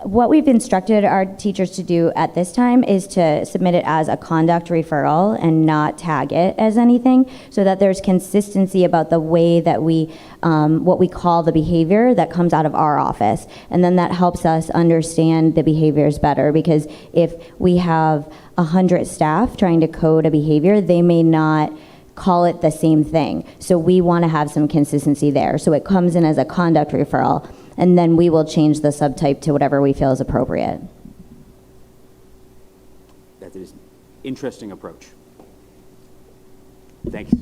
what we've instructed our teachers to do at this time is to submit it as a conduct referral and not tag it as anything, so that there's consistency about the way that we, what we call the behavior that comes out of our office. And then that helps us understand the behaviors better, because if we have 100 staff trying to code a behavior, they may not call it the same thing. So we want to have some consistency there. So it comes in as a conduct referral, and then we will change the subtype to whatever we feel is appropriate. That is an interesting approach. Thanks.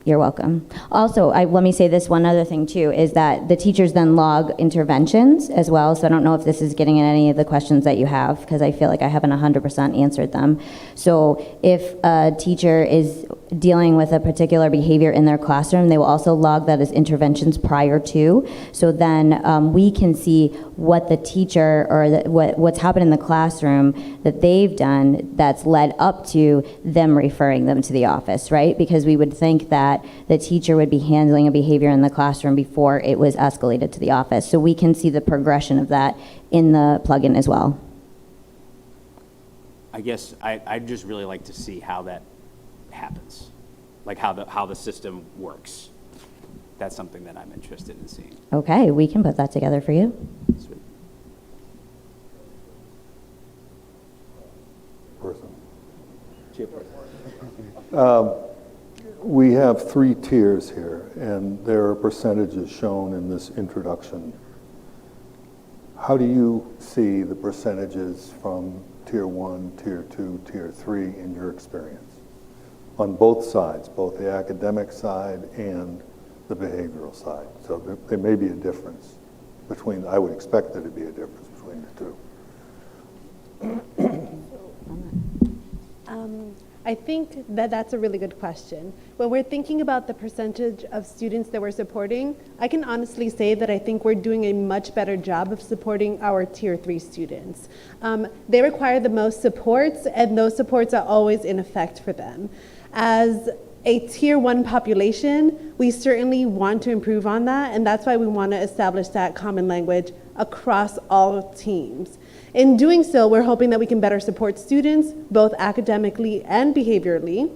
You're welcome. Also, let me say this one other thing too, is that the teachers then log interventions as well. So I don't know if this is getting at any of the questions that you have, because I feel like I haven't 100% answered them. So if a teacher is dealing with a particular behavior in their classroom, they will also log that as interventions prior to. So then we can see what the teacher or what's happened in the classroom that they've done that's led up to them referring them to the office, right? Because we would think that the teacher would be handling a behavior in the classroom before it was escalated to the office. So we can see the progression of that in the plugin as well. I guess I'd just really like to see how that happens, like how the system works. That's something that I'm interested in seeing. Okay, we can put that together for you. Sweet. We have 3 tiers here, and there are percentages shown in this introduction. How do you see the percentages from Tier 1, Tier 2, Tier 3 in your experience? On both sides, both the academic side and the behavioral side. So there may be a difference between, I would expect there to be a difference between the two. I think that that's a really good question. When we're thinking about the percentage of students that we're supporting, I can honestly say that I think we're doing a much better job of supporting our Tier 3 students. They require the most supports, and those supports are always in effect for them. As a Tier 1 population, we certainly want to improve on that, and that's why we want to establish that common language across all teams. In doing so, we're hoping that we can better support students, both academically and behaviorally.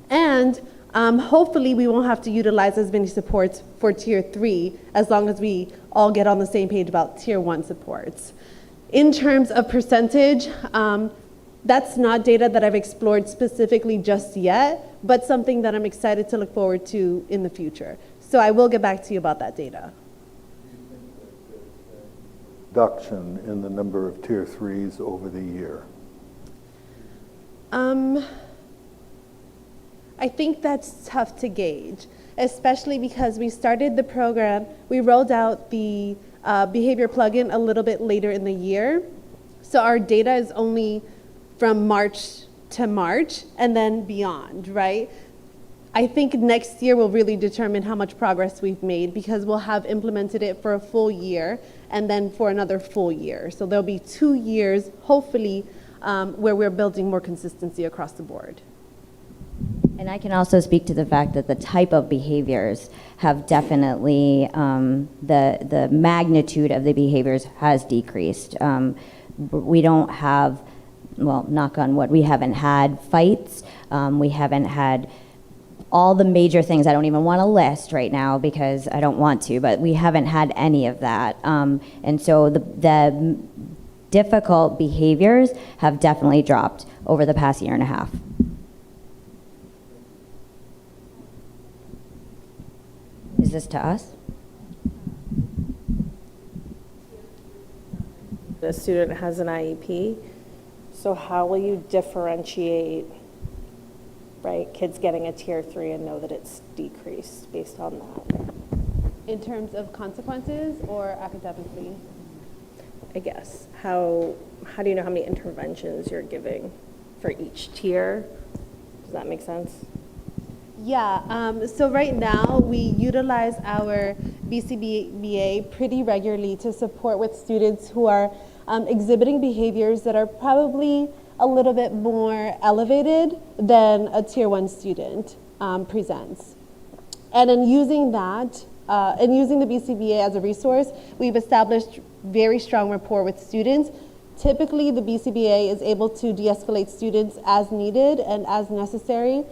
And hopefully we won't have to utilize as many supports for Tier 3 as long as we all get on the same page about Tier 1 supports. In terms of percentage, that's not data that I've explored specifically just yet, but something that I'm excited to look forward to in the future. So I will get back to you about that data. Reduction in the number of Tier 3s over the year? I think that's tough to gauge, especially because we started the program, we rolled out the behavior plugin a little bit later in the year. So our data is only from March to March and then beyond, right? I think next year will really determine how much progress we've made because we'll have implemented it for a full year and then for another full year. So there'll be 2 years, hopefully, where we're building more consistency across the board. And I can also speak to the fact that the type of behaviors have definitely, the magnitude of the behaviors has decreased. We don't have, well, knock on wood, we haven't had fights, we haven't had all the major things I don't even want to list right now because I don't want to, but we haven't had any of that. And so the difficult behaviors have definitely dropped over the past year and a half. Is this to us? The student has an IEP, so how will you differentiate, right, kids getting a Tier 3 and know that it's decreased based on that? In terms of consequences or academically? I guess. How do you know how many interventions you're giving for each tier? Does that make sense? Yeah, so right now we utilize our BCBA pretty regularly to support with students who are exhibiting behaviors that are probably a little bit more elevated than a Tier 1 student presents. And in using that, and using the BCBA as a resource, we've established very strong rapport with students. Typically, the BCBA is able to de-escalate students as needed and as necessary.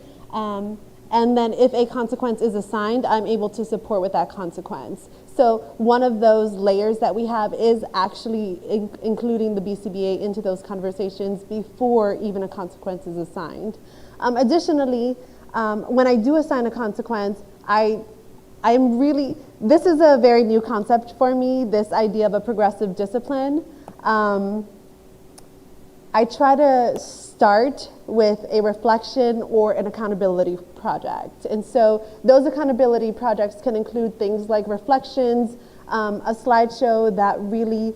And then if a consequence is assigned, I'm able to support with that consequence. So one of those layers that we have is actually including the BCBA into those conversations before even a consequence is assigned. Additionally, when I do assign a consequence, this is a very new concept for me, this idea of a progressive discipline. I try to start with a reflection or an accountability project. And so those accountability projects can include things like reflections, a slideshow that really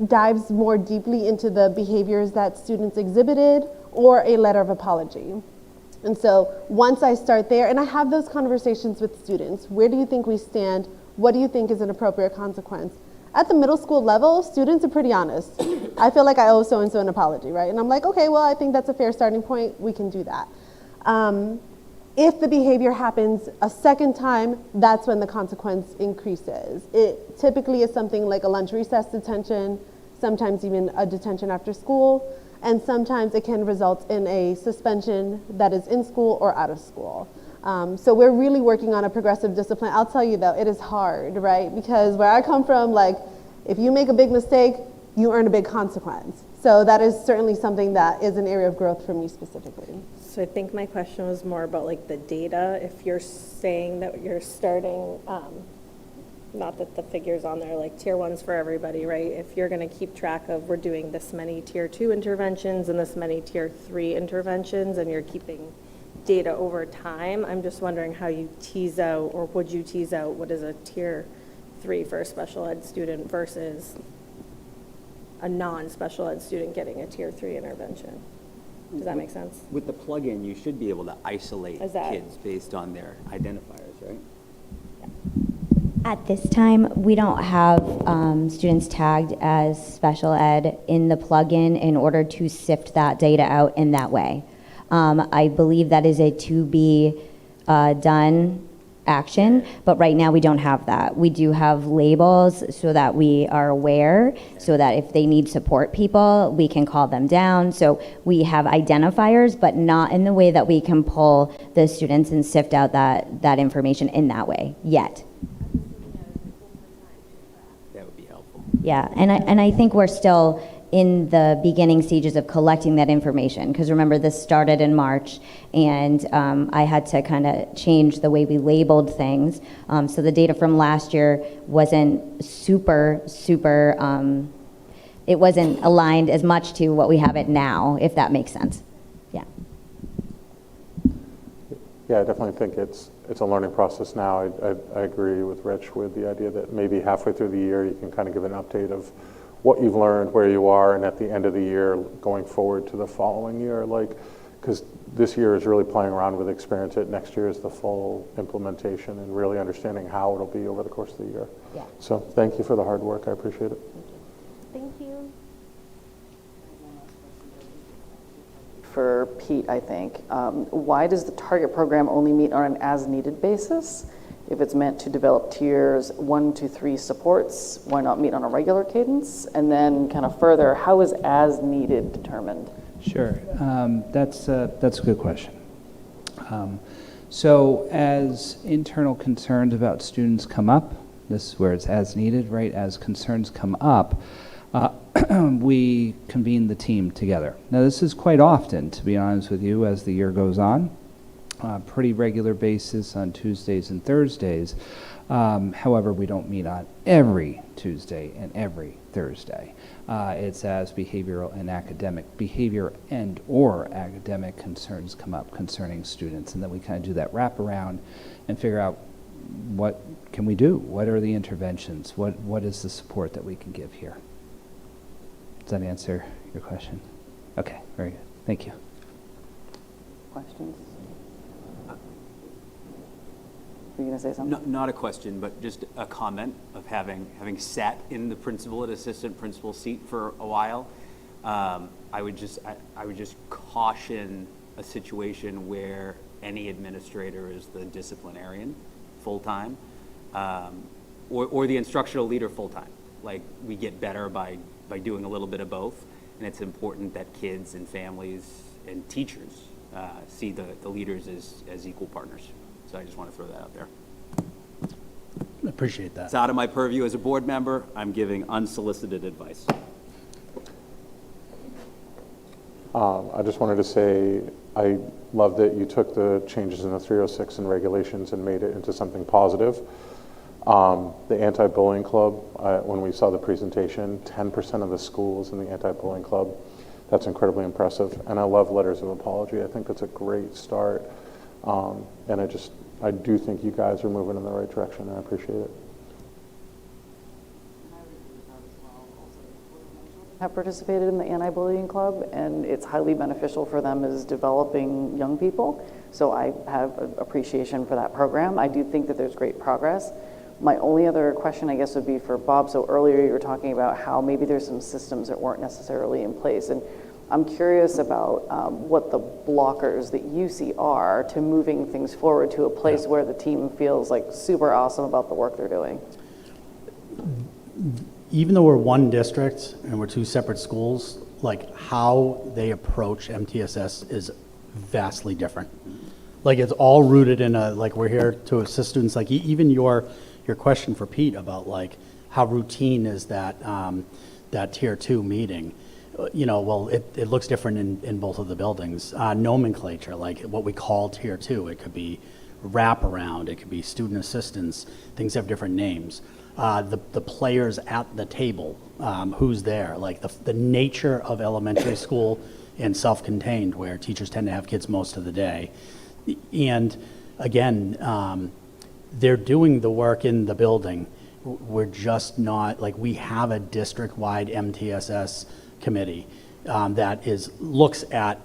dives more deeply into the behaviors that students exhibited, or a letter of apology. And so once I start there, and I have those conversations with students, where do you think we stand? What do you think is an appropriate consequence? At the middle school level, students are pretty honest. I feel like I owe so-and-so an apology, right? And I'm like, okay, well, I think that's a fair starting point. We can do that. If the behavior happens a second time, that's when the consequence increases. It typically is something like a lunch recess detention, sometimes even a detention after school, and sometimes it can result in a suspension that is in school or out of school. So we're really working on a progressive discipline. I'll tell you though, it is hard, right? Because where I come from, like, if you make a big mistake, you earn a big consequence. So that is certainly something that is an area of growth for me specifically. So I think my question was more about like the data. If you're saying that you're starting, not that the figure's on there, like Tier 1's for everybody, right? If you're gonna keep track of, we're doing this many Tier 2 interventions and this many Tier 3 interventions, and you're keeping data over time, I'm just wondering how you tease out, or would you tease out what is a Tier 3 for a special ed student versus a non-special ed student getting a Tier 3 intervention? Does that make sense? With the plugin, you should be able to isolate Is that- kids based on their identifiers, right? At this time, we don't have students tagged as special ed in the plugin in order to sift that data out in that way. I believe that is a to be done action, but right now we don't have that. We do have labels so that we are aware, so that if they need support people, we can call them down. So we have identifiers, but not in the way that we can pull the students and sift out that information in that way yet. That would be helpful. Yeah, and I think we're still in the beginning stages of collecting that information, because remember, this started in March, and I had to kind of change the way we labeled things. So the data from last year wasn't super, it wasn't aligned as much to what we have it now, if that makes sense. Yeah. Yeah, I definitely think it's a learning process now. I agree with Rich with the idea that maybe halfway through the year you can kind of give an update of what you've learned, where you are, and at the end of the year going forward to the following year, like, because this year is really playing around with experience it. Next year is the full implementation and really understanding how it'll be over the course of the year. Yeah. So thank you for the hard work. I appreciate it. Thank you. For Pete, I think. Why does the target program only meet on an as-needed basis? If it's meant to develop tiers 1 to 3 supports, why not meet on a regular cadence? And then kind of further, how is as-needed determined? Sure, that's a good question. So as internal concerns about students come up, this is where it's as needed, right? As concerns come up, we convene the team together. Now this is quite often, to be honest with you, as the year goes on. Pretty regular basis on Tuesdays and Thursdays. However, we don't meet on every Tuesday and every Thursday. It's as behavioral and or academic concerns come up concerning students, and then we kind of do that wraparound and figure out what can we do? What are the interventions? What is the support that we can give here? Does that answer your question? Okay, very good. Thank you. Questions? Were you going to say something? Not a question, but just a comment of having sat in the principal and assistant principal seat for a while. I would just caution a situation where any administrator is the disciplinarian full-time, or the instructional leader full-time. Like, we get better by doing a little bit of both, and it's important that kids and families and teachers see the leaders as equal partners. So I just want to throw that out there. Appreciate that. It's out of my purview as a board member. I'm giving unsolicited advice. I just wanted to say I love that you took the changes in the 306 and regulations and made it into something positive. The anti-bullying club, when we saw the presentation, 10% of the schools in the anti-bullying club, that's incredibly impressive. And I love letters of apology. I think that's a great start. And I do think you guys are moving in the right direction, and I appreciate it. Have participated in the anti-bullying club, and it's highly beneficial for them as developing young people. So I have appreciation for that program. I do think that there's great progress. My only other question, I guess, would be for Bob. So earlier you were talking about how maybe there's some systems that weren't necessarily in place. And I'm curious about what the blockers that you see are to moving things forward to a place where the team feels like super awesome about the work they're doing. Even though we're one district and we're two separate schools, like how they approach MTSS is vastly different. Like it's all rooted in like we're here to assist students. Like even your question for Pete about like how routine is that that tier 2 meeting. Well, it looks different in both of the buildings. Nomenclature, like what we call tier 2, it could be wraparound, it could be student assistance, things have different names. The players at the table, who's there, like the nature of elementary school and self-contained, where teachers tend to have kids most of the day. And again, they're doing the work in the building. We're just not, like we have a district-wide MTSS committee that looks at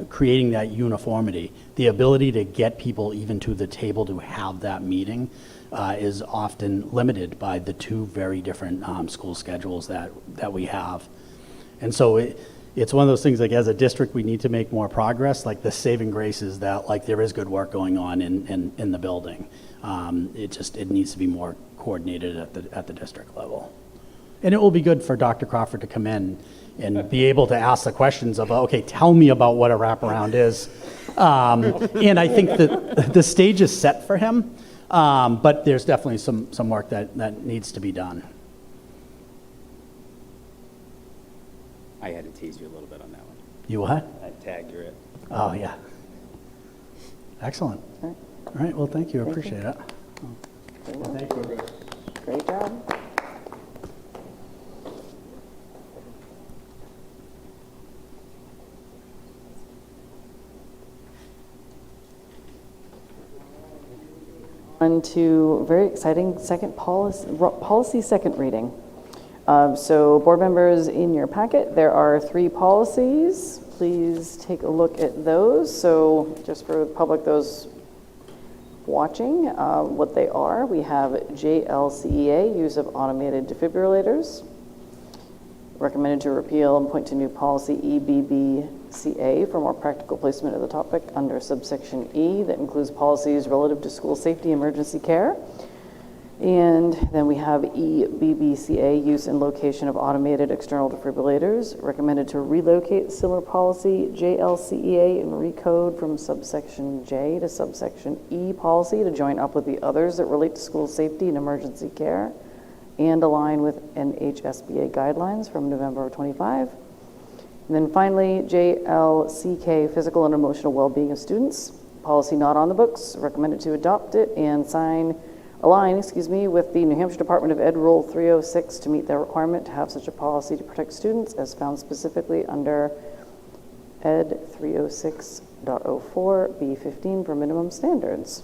creating that uniformity, the ability to get people even to the table to have that meeting is often limited by the two very different school schedules that we have. And so it's one of those things, like as a district, we need to make more progress. Like the saving grace is that like there is good work going on in the building. It needs to be more coordinated at the district level. And it will be good for Dr. Crawford to come in and be able to ask the questions about, okay, tell me about what a wraparound is. And I think that the stage is set for him, but there's definitely some work that needs to be done. I had to tease you a little bit on that one. You what? I tagged you it. Oh, yeah. Excellent. All right, well, thank you. I appreciate it. Thank you. Great job. On to very exciting second policy second reading. So board members, in your packet, there are 3 policies. Please take a look at those. So just for the public, those watching, what they are, we have JLCEA, use of automated defibrillators. Recommended to repeal and point to new policy EBBCA for more practical placement of the topic under subsection E that includes policies relative to school safety emergency care. And then we have EBBCA, use and location of automated external defibrillators. Recommended to relocate similar policy JLCEA and recode from subsection J to subsection E policy to join up with the others that relate to school safety and emergency care and align with NHSBA guidelines from November of 25. And then finally, JLCK, physical and emotional well-being of students. Policy not on the books, recommended to adopt it and align with the New Hampshire Department of Ed Rule 306 to meet their requirement to have such a policy to protect students as found specifically under Ed 306.04 B15 for minimum standards.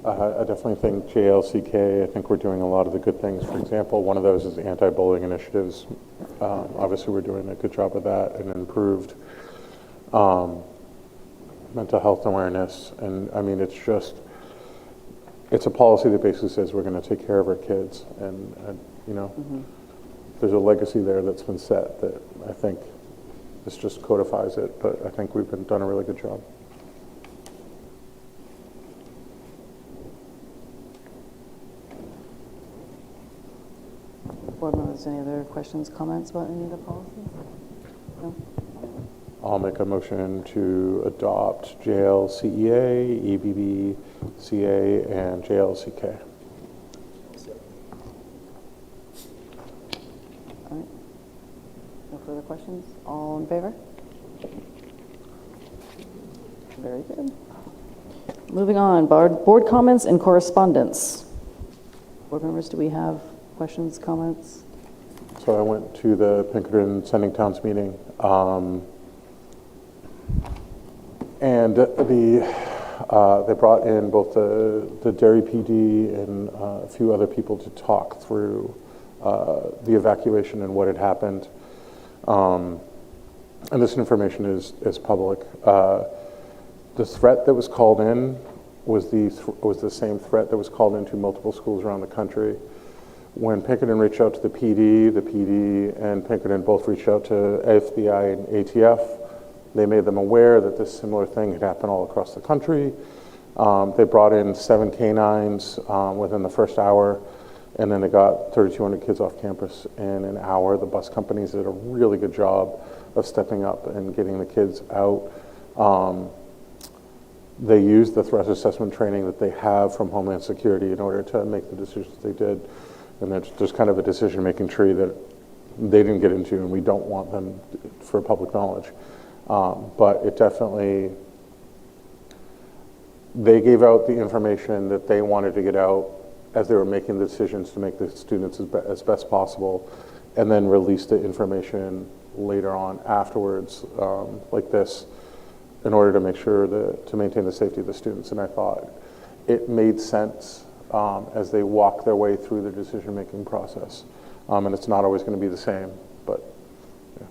I definitely think JLCK, I think we're doing a lot of the good things. For example, one of those is anti-bullying initiatives. Obviously, we're doing a good job of that and improved mental health awareness. And I mean, it's a policy that basically says we're going to take care of our kids. And there's a legacy there that's been set that I think this just codifies it. But I think we've done a really good job. Board members, any other questions, comments about any of the policies? No? I'll make a motion to adopt JLCEA, EBBCA, and JLCK. All right. No further questions? All in favor? Very good. Moving on, board comments and correspondence. Board members, do we have questions, comments? So I went to the Pinkerton Sending Towns meeting, and they brought in both the Derry PD and a few other people to talk through the evacuation and what had happened. And this information is public. The threat that was called in was the same threat that was called into multiple schools around the country. When Pinkerton reached out to the PD and Pinkerton both reached out to FBI and ATF. They made them aware that this similar thing had happened all across the country. They brought in 7 canines within the first hour, and then they got 3,200 kids off campus in an hour. The bus companies did a really good job of stepping up and getting the kids out. They used the threat assessment training that they have from Homeland Security in order to make the decisions they did. And there's kind of a decision-making tree that they didn't get into, and we don't want them for public knowledge. But it definitely, they gave out the information that they wanted to get out as they were making the decisions to make the students as best possible, and then released the information later on afterwards, like this, in order to make sure to maintain the safety of the students. And I thought it made sense as they walk their way through the decision-making process. And it's not always going to be the same, but yeah.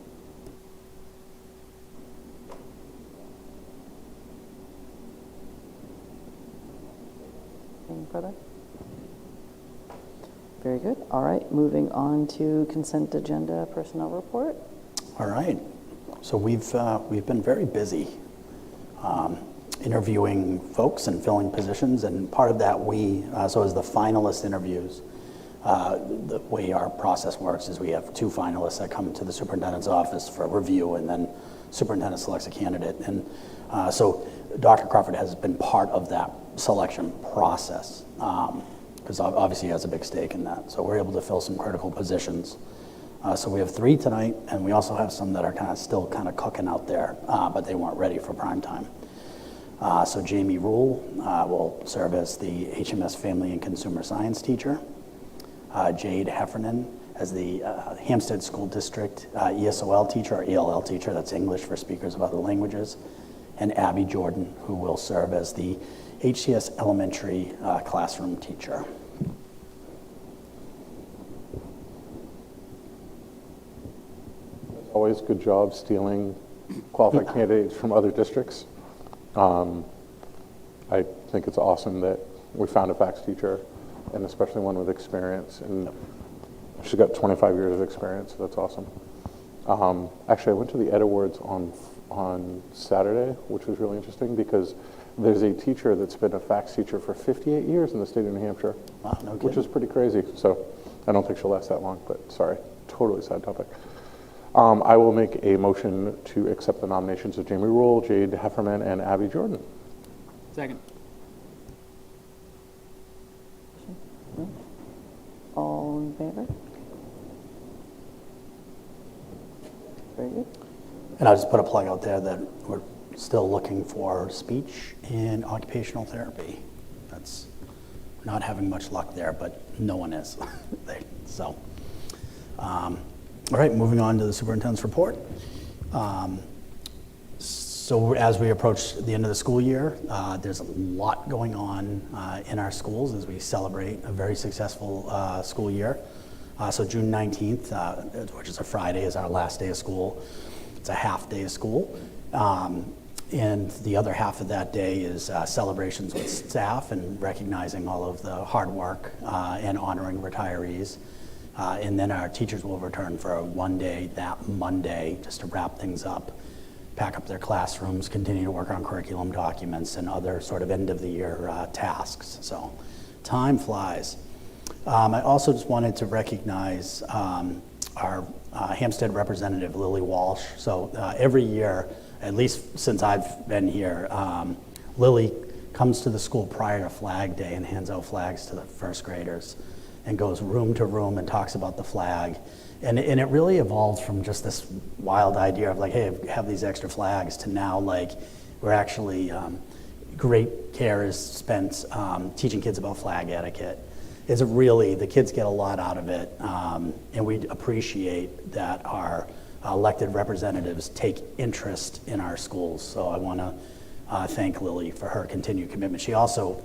Anything further? Very good. All right, moving on to consent agenda personnel report. All right. So we've been very busy interviewing folks and filling positions, and part of that so as the finalist interviews, the way our process works is we have 2 finalists that come to the superintendent's office for review, and then superintendent selects a candidate. And so Dr. Crawford has been part of that selection process because obviously he has a big stake in that. So we're able to fill some critical positions. So we have 3 tonight, and we also have some that are still cooking out there, but they weren't ready for prime time. So Jamie Rule will serve as the HMS Family and Consumer Science teacher. Jade Heffernan as the Hampstead School District ESOL teacher, or ELL teacher, that's English for speakers of other languages. And Abby Jordan, who will serve as the HCS Elementary classroom teacher. As always, good job stealing qualified candidates from other districts. I think it's awesome that we found a FACS teacher, and especially one with experience. And she's got 25 years of experience, so that's awesome. Actually, I went to the Ed Awards on Saturday, which was really interesting because there's a teacher that's been a FACS teacher for 58 years in the state of New Hampshire, wow, no kidding. which is pretty crazy. So I don't think she'll last that long, but sorry, totally side topic. I will make a motion to accept the nominations of Jamie Rule, Jade Heffernan, and Abby Jordan. Second. All in favor? Very good. And I'll just put a plug out there that we're still looking for speech and occupational therapy. That's not having much luck there, but no one is. So, all right, moving on to the superintendent's report. So as we approach the end of the school year, there's a lot going on in our schools as we celebrate a very successful school year. So June 19th, which is a Friday, is our last day of school. It's a half day of school. And the other half of that day is celebrations with staff and recognizing all of the hard work and honoring retirees. And then our teachers will return for a 1 day that Monday just to wrap things up, pack up their classrooms, continue to work on curriculum documents and other sort of end of the year tasks. So time flies. I also just wanted to recognize our Hampstead representative, Lily Walsh. So every year, at least since I've been here, Lily comes to the school prior to Flag Day and hands out flags to the first graders and goes room to room and talks about the flag. And it really evolved from just this wild idea of like, hey, have these extra flags to now like we're actually, great care is spent teaching kids about flag etiquette. It's really, the kids get a lot out of it, and we appreciate that our elected representatives take interest in our schools. So I want to thank Lily for her continued commitment. She also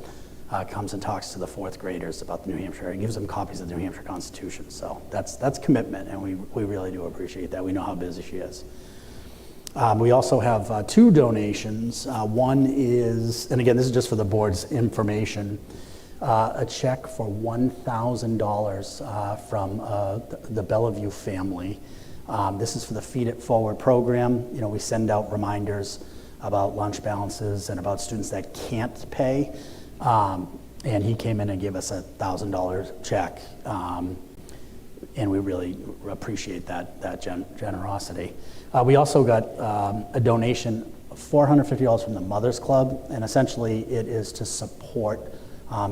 comes and talks to the 4th graders about the New Hampshire and gives them copies of the New Hampshire Constitution. So that's commitment, and we really do appreciate that. We know how busy she is. We also have 2 donations. One is, and again, this is just for the board's information, a check for $1,000 from the Bellevue family. This is for the Feed It Forward program. You know, we send out reminders about lunch balances and about students that can't pay. And he came in and gave us a $1,000 check. And we really appreciate that generosity. We also got a donation of $450 from the Mothers Club, and essentially it is to support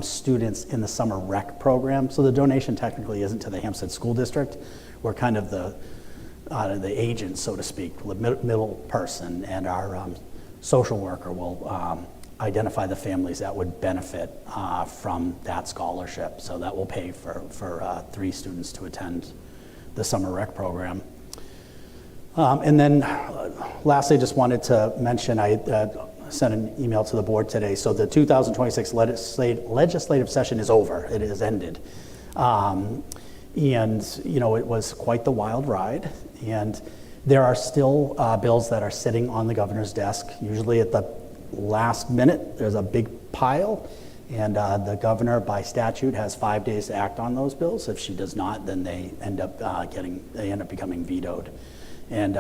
students in the summer rec program. So the donation technically isn't to the Hampstead School District. We're kind of the agent, so to speak, the middle person, and our social worker will identify the families that would benefit from that scholarship. So that will pay for 3 students to attend the summer rec program. And then lastly, just wanted to mention, I sent an email to the board today. So the 2026 legislative session is over. It has ended. And, it was quite the wild ride. And there are still bills that are sitting on the governor's desk. Usually at the last minute, there's a big pile. And the governor, by statute, has 5 days to act on those bills. If she does not, then they end up becoming vetoed. And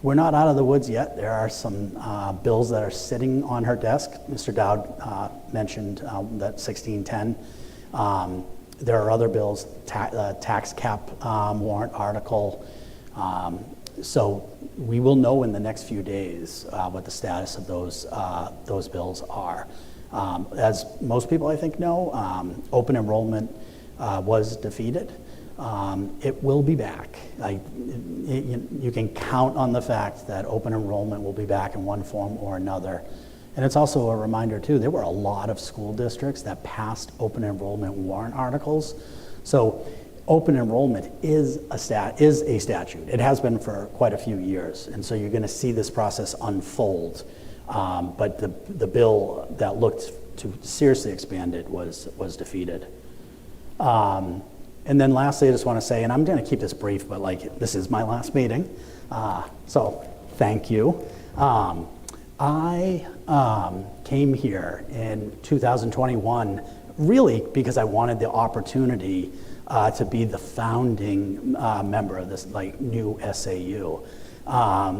we're not out of the woods yet. There are some bills that are sitting on her desk. Mr. Dowd mentioned that 1610. There are other bills, tax cap warrant article. So we will know in the next few days what the status of those bills are. As most people, I think, know, open enrollment was defeated. It will be back. You can count on the fact that open enrollment will be back in one form or another. And it's also a reminder, too, there were a lot of school districts that passed open enrollment warrant articles. So open enrollment is a statute. It has been for quite a few years. And so you're going to see this process unfold. But the bill that looked to seriously expand it was defeated. And then lastly, I just want to say, and I'm going to keep this brief, but this is my last meeting. So thank you. I came here in 2021 really because I wanted the opportunity to be the founding member of this new SAU.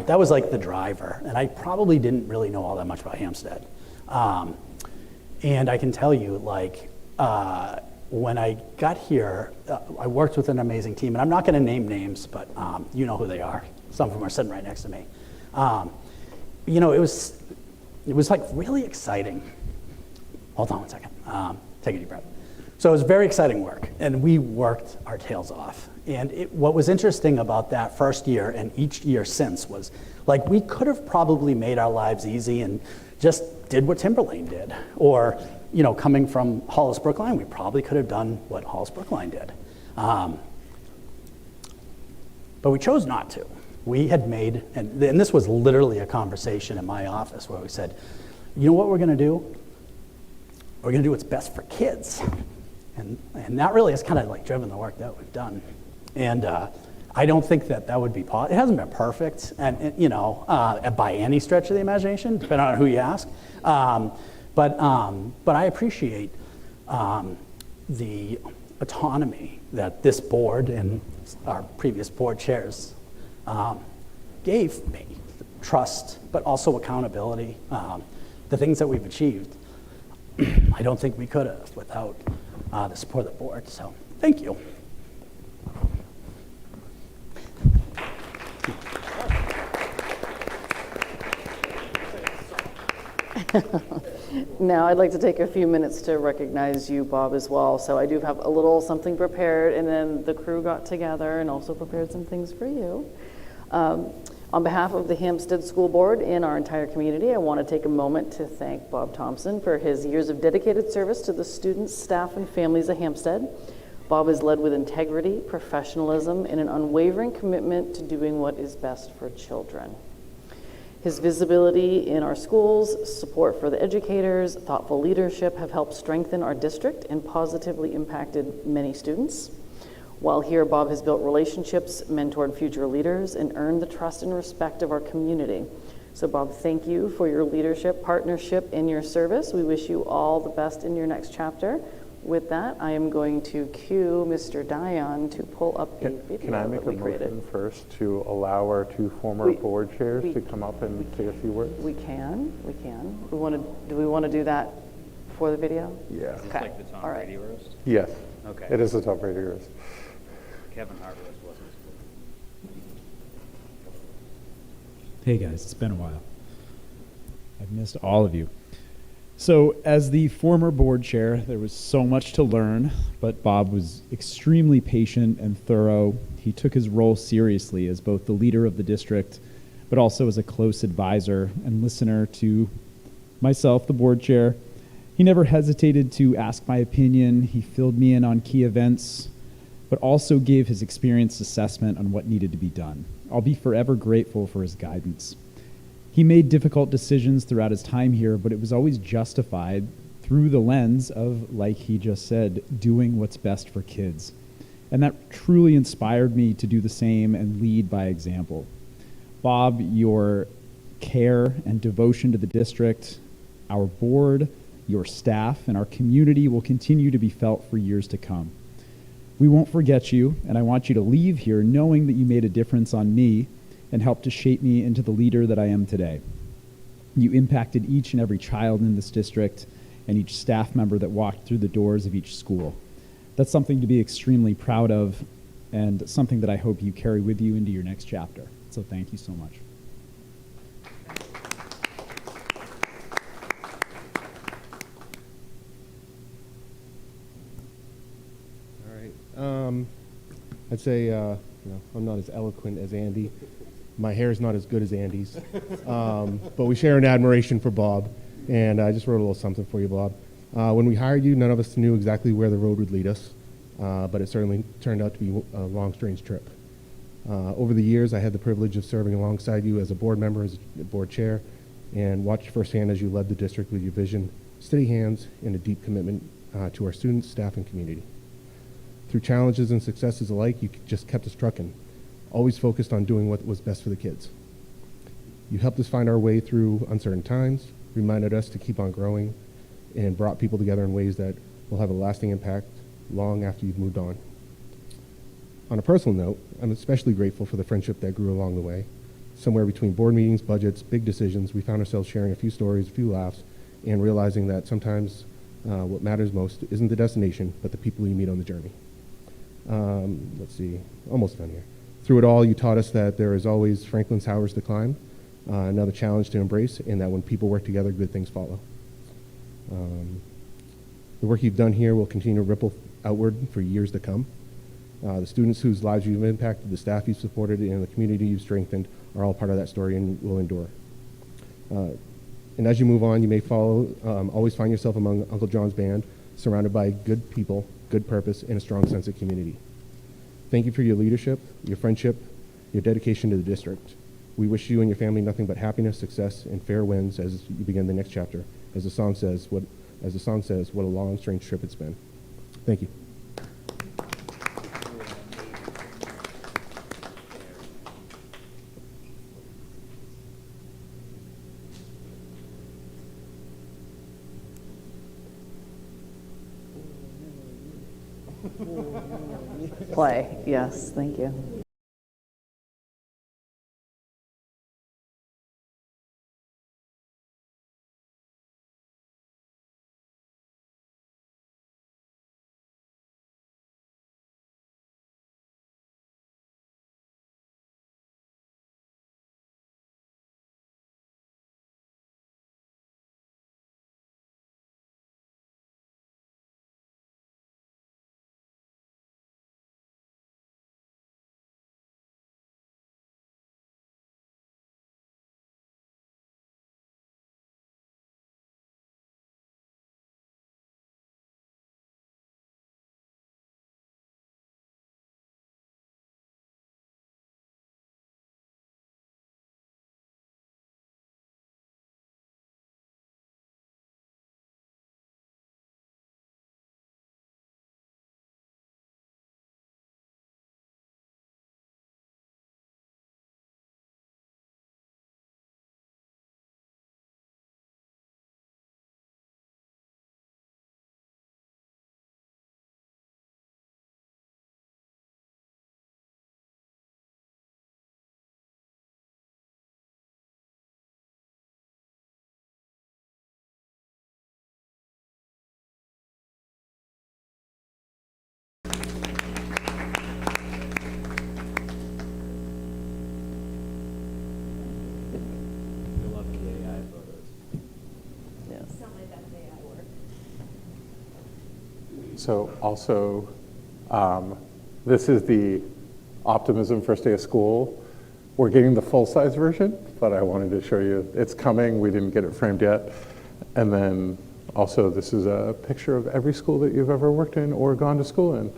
That was the driver, and I probably didn't really know all that much about Hampstead. And I can tell you, when I got here, I worked with an amazing team, and I'm not going to name names, but you know who they are. Some of them are sitting right next to me. It was really exciting. Hold on one second. Take a deep breath. So it was very exciting work, and we worked our tails off. And what was interesting about that first year and each year since was, we could have probably made our lives easy and just did what Timberlane did. Or, coming from Hollis Brookline, we probably could have done what Hollis Brookline did. But we chose not to. We had made, and this was literally a conversation in my office where we said, you know what we're going to do? We're going to do what's best for kids. And that really has kind of driven the work that we've done. And I don't think that would be possible. It hasn't been perfect, and by any stretch of the imagination, depending on who you ask. But I appreciate the autonomy that this board and our previous board chairs gave me. Trust, but also accountability. The things that we've achieved, I don't think we could have without the support of the board. So thank you. Now, I'd like to take a few minutes to recognize you, Bob, as well. So I do have a little something prepared, and then the crew got together and also prepared some things for you. On behalf of the Hampstead School Board and our entire community, I want to take a moment to thank Bob Thompson for his years of dedicated service to the students, staff, and families of Hampstead. Bob has led with integrity, professionalism, and an unwavering commitment to doing what is best for children. His visibility in our schools, support for the educators, thoughtful leadership have helped strengthen our district and positively impacted many students. While here, Bob has built relationships, mentored future leaders, and earned the trust and respect of our community. So Bob, thank you for your leadership, partnership, and your service. We wish you all the best in your next chapter. With that, I am going to cue Mr. Dion to pull up a video Can I make that a we created. motion first to allow our two former board chairs to come up and say a few words? We can. Do we want to do that for the video? Yeah. Is this Okay. like the Tom All right. Brady roast? Yes. Okay. It is the top Brady roast. Kevin Hart roast wasn't as Hey guys, it's been a while. I've missed all of you. So, as the former board chair, there was so much to learn, but Bob was extremely patient and thorough. He took his role seriously as both the leader of the district, but also as a close advisor and listener to myself, the board chair. He never hesitated to ask my opinion. He filled me in on key events, but also gave his experienced assessment on what needed to be done. I'll be forever grateful for his guidance. He made difficult decisions throughout his time here, but it was always justified through the lens of, like he just said, doing what's best for kids. And that truly inspired me to do the same and lead by example. Bob, your care and devotion to the district, our board, your staff, and our community will continue to be felt for years to come. We won't forget you, and I want you to leave here knowing that you made a difference on me and helped to shape me into the leader that I am today. You impacted each and every child in this district and each staff member that walked through the doors of each school. That's something to be extremely proud of and something that I hope you carry with you into your next chapter. So thank you so much. All right. I'd say, I'm not as eloquent as Andy. My hair is not as good as Andy's. But we share an admiration for Bob. And I just wrote a little something for you, Bob. When we hired you, none of us knew exactly where the road would lead us. But it certainly turned out to be a long, strange trip. Over the years, I had the privilege of serving alongside you as a board member, as a board chair, and watched firsthand as you led the district with your vision, steady hands, and a deep commitment to our students, staff, and community. Through challenges and successes alike, you just kept us trucking, always focused on doing what was best for the kids. You helped us find our way through uncertain times, reminded us to keep on growing, and brought people together in ways that will have a lasting impact long after you've moved on. On a personal note, I'm especially grateful for the friendship that grew along the way. Somewhere between board meetings, budgets, big decisions, we found ourselves sharing a few stories, a few laughs, and realizing that sometimes what matters most isn't the destination, but the people you meet on the journey. Let's see, almost done here. Through it all, you taught us that there is always Franklin Towers to climb, another challenge to embrace, and that when people work together, good things follow. The work you've done here will continue to ripple outward for years to come. The students whose lives you've impacted, the staff you've supported, and the community you've strengthened are all part of that story and will endure. And as you move on, you may always find yourself among Uncle John's band, surrounded by good people, good purpose, and a strong sense of community. Thank you for your leadership, your friendship, your dedication to the district. We wish you and your family nothing but happiness, success, and fair winds as you begin the next chapter. As the song says, what a long, strange trip it's been. Thank you. Play, yes, thank you. So also, this is the Optimism First Day of School. We're getting the full-size version, but I wanted to show you it's coming. We didn't get it framed yet. And then also, this is a picture of every school that you've ever worked in or gone to school in,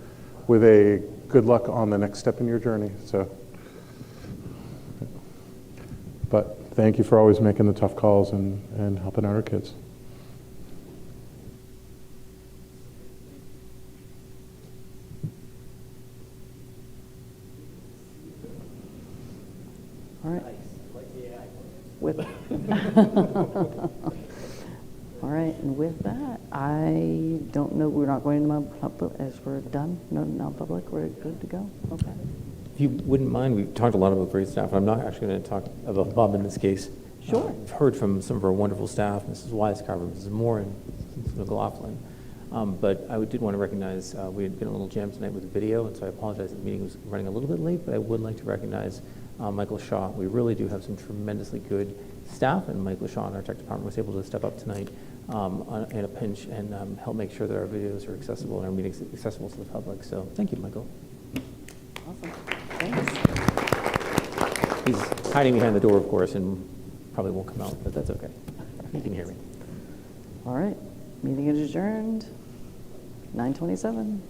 with a good luck on the next step in your journey. So, but thank you for always making the tough calls and helping out our kids. With, all right, and with that, I don't know, we're not going to non-public, as we're done, no non-public, we're good to go? Okay. If you wouldn't mind, we've talked a lot about great staff, and I'm not actually going to talk about Bob in this case. Sure. I've heard from some of our wonderful staff, Mrs. Weiscarver, Mrs. Moore, and Mrs. McLaughlin. But I did want to recognize, we had been a little jammed tonight with the video, and so I apologize that the meeting was running a little bit late, but I would like to recognize Michael Shaw. We really do have some tremendously good staff, and Michael Shaw in our tech department was able to step up tonight in a pinch and help make sure that our videos are accessible and our meetings accessible to the public. So thank you, Michael. Awesome. Thanks. He's hiding behind the door, of course, and probably won't come out, but that's okay. He can hear me. All right, meeting is adjourned, 9:27.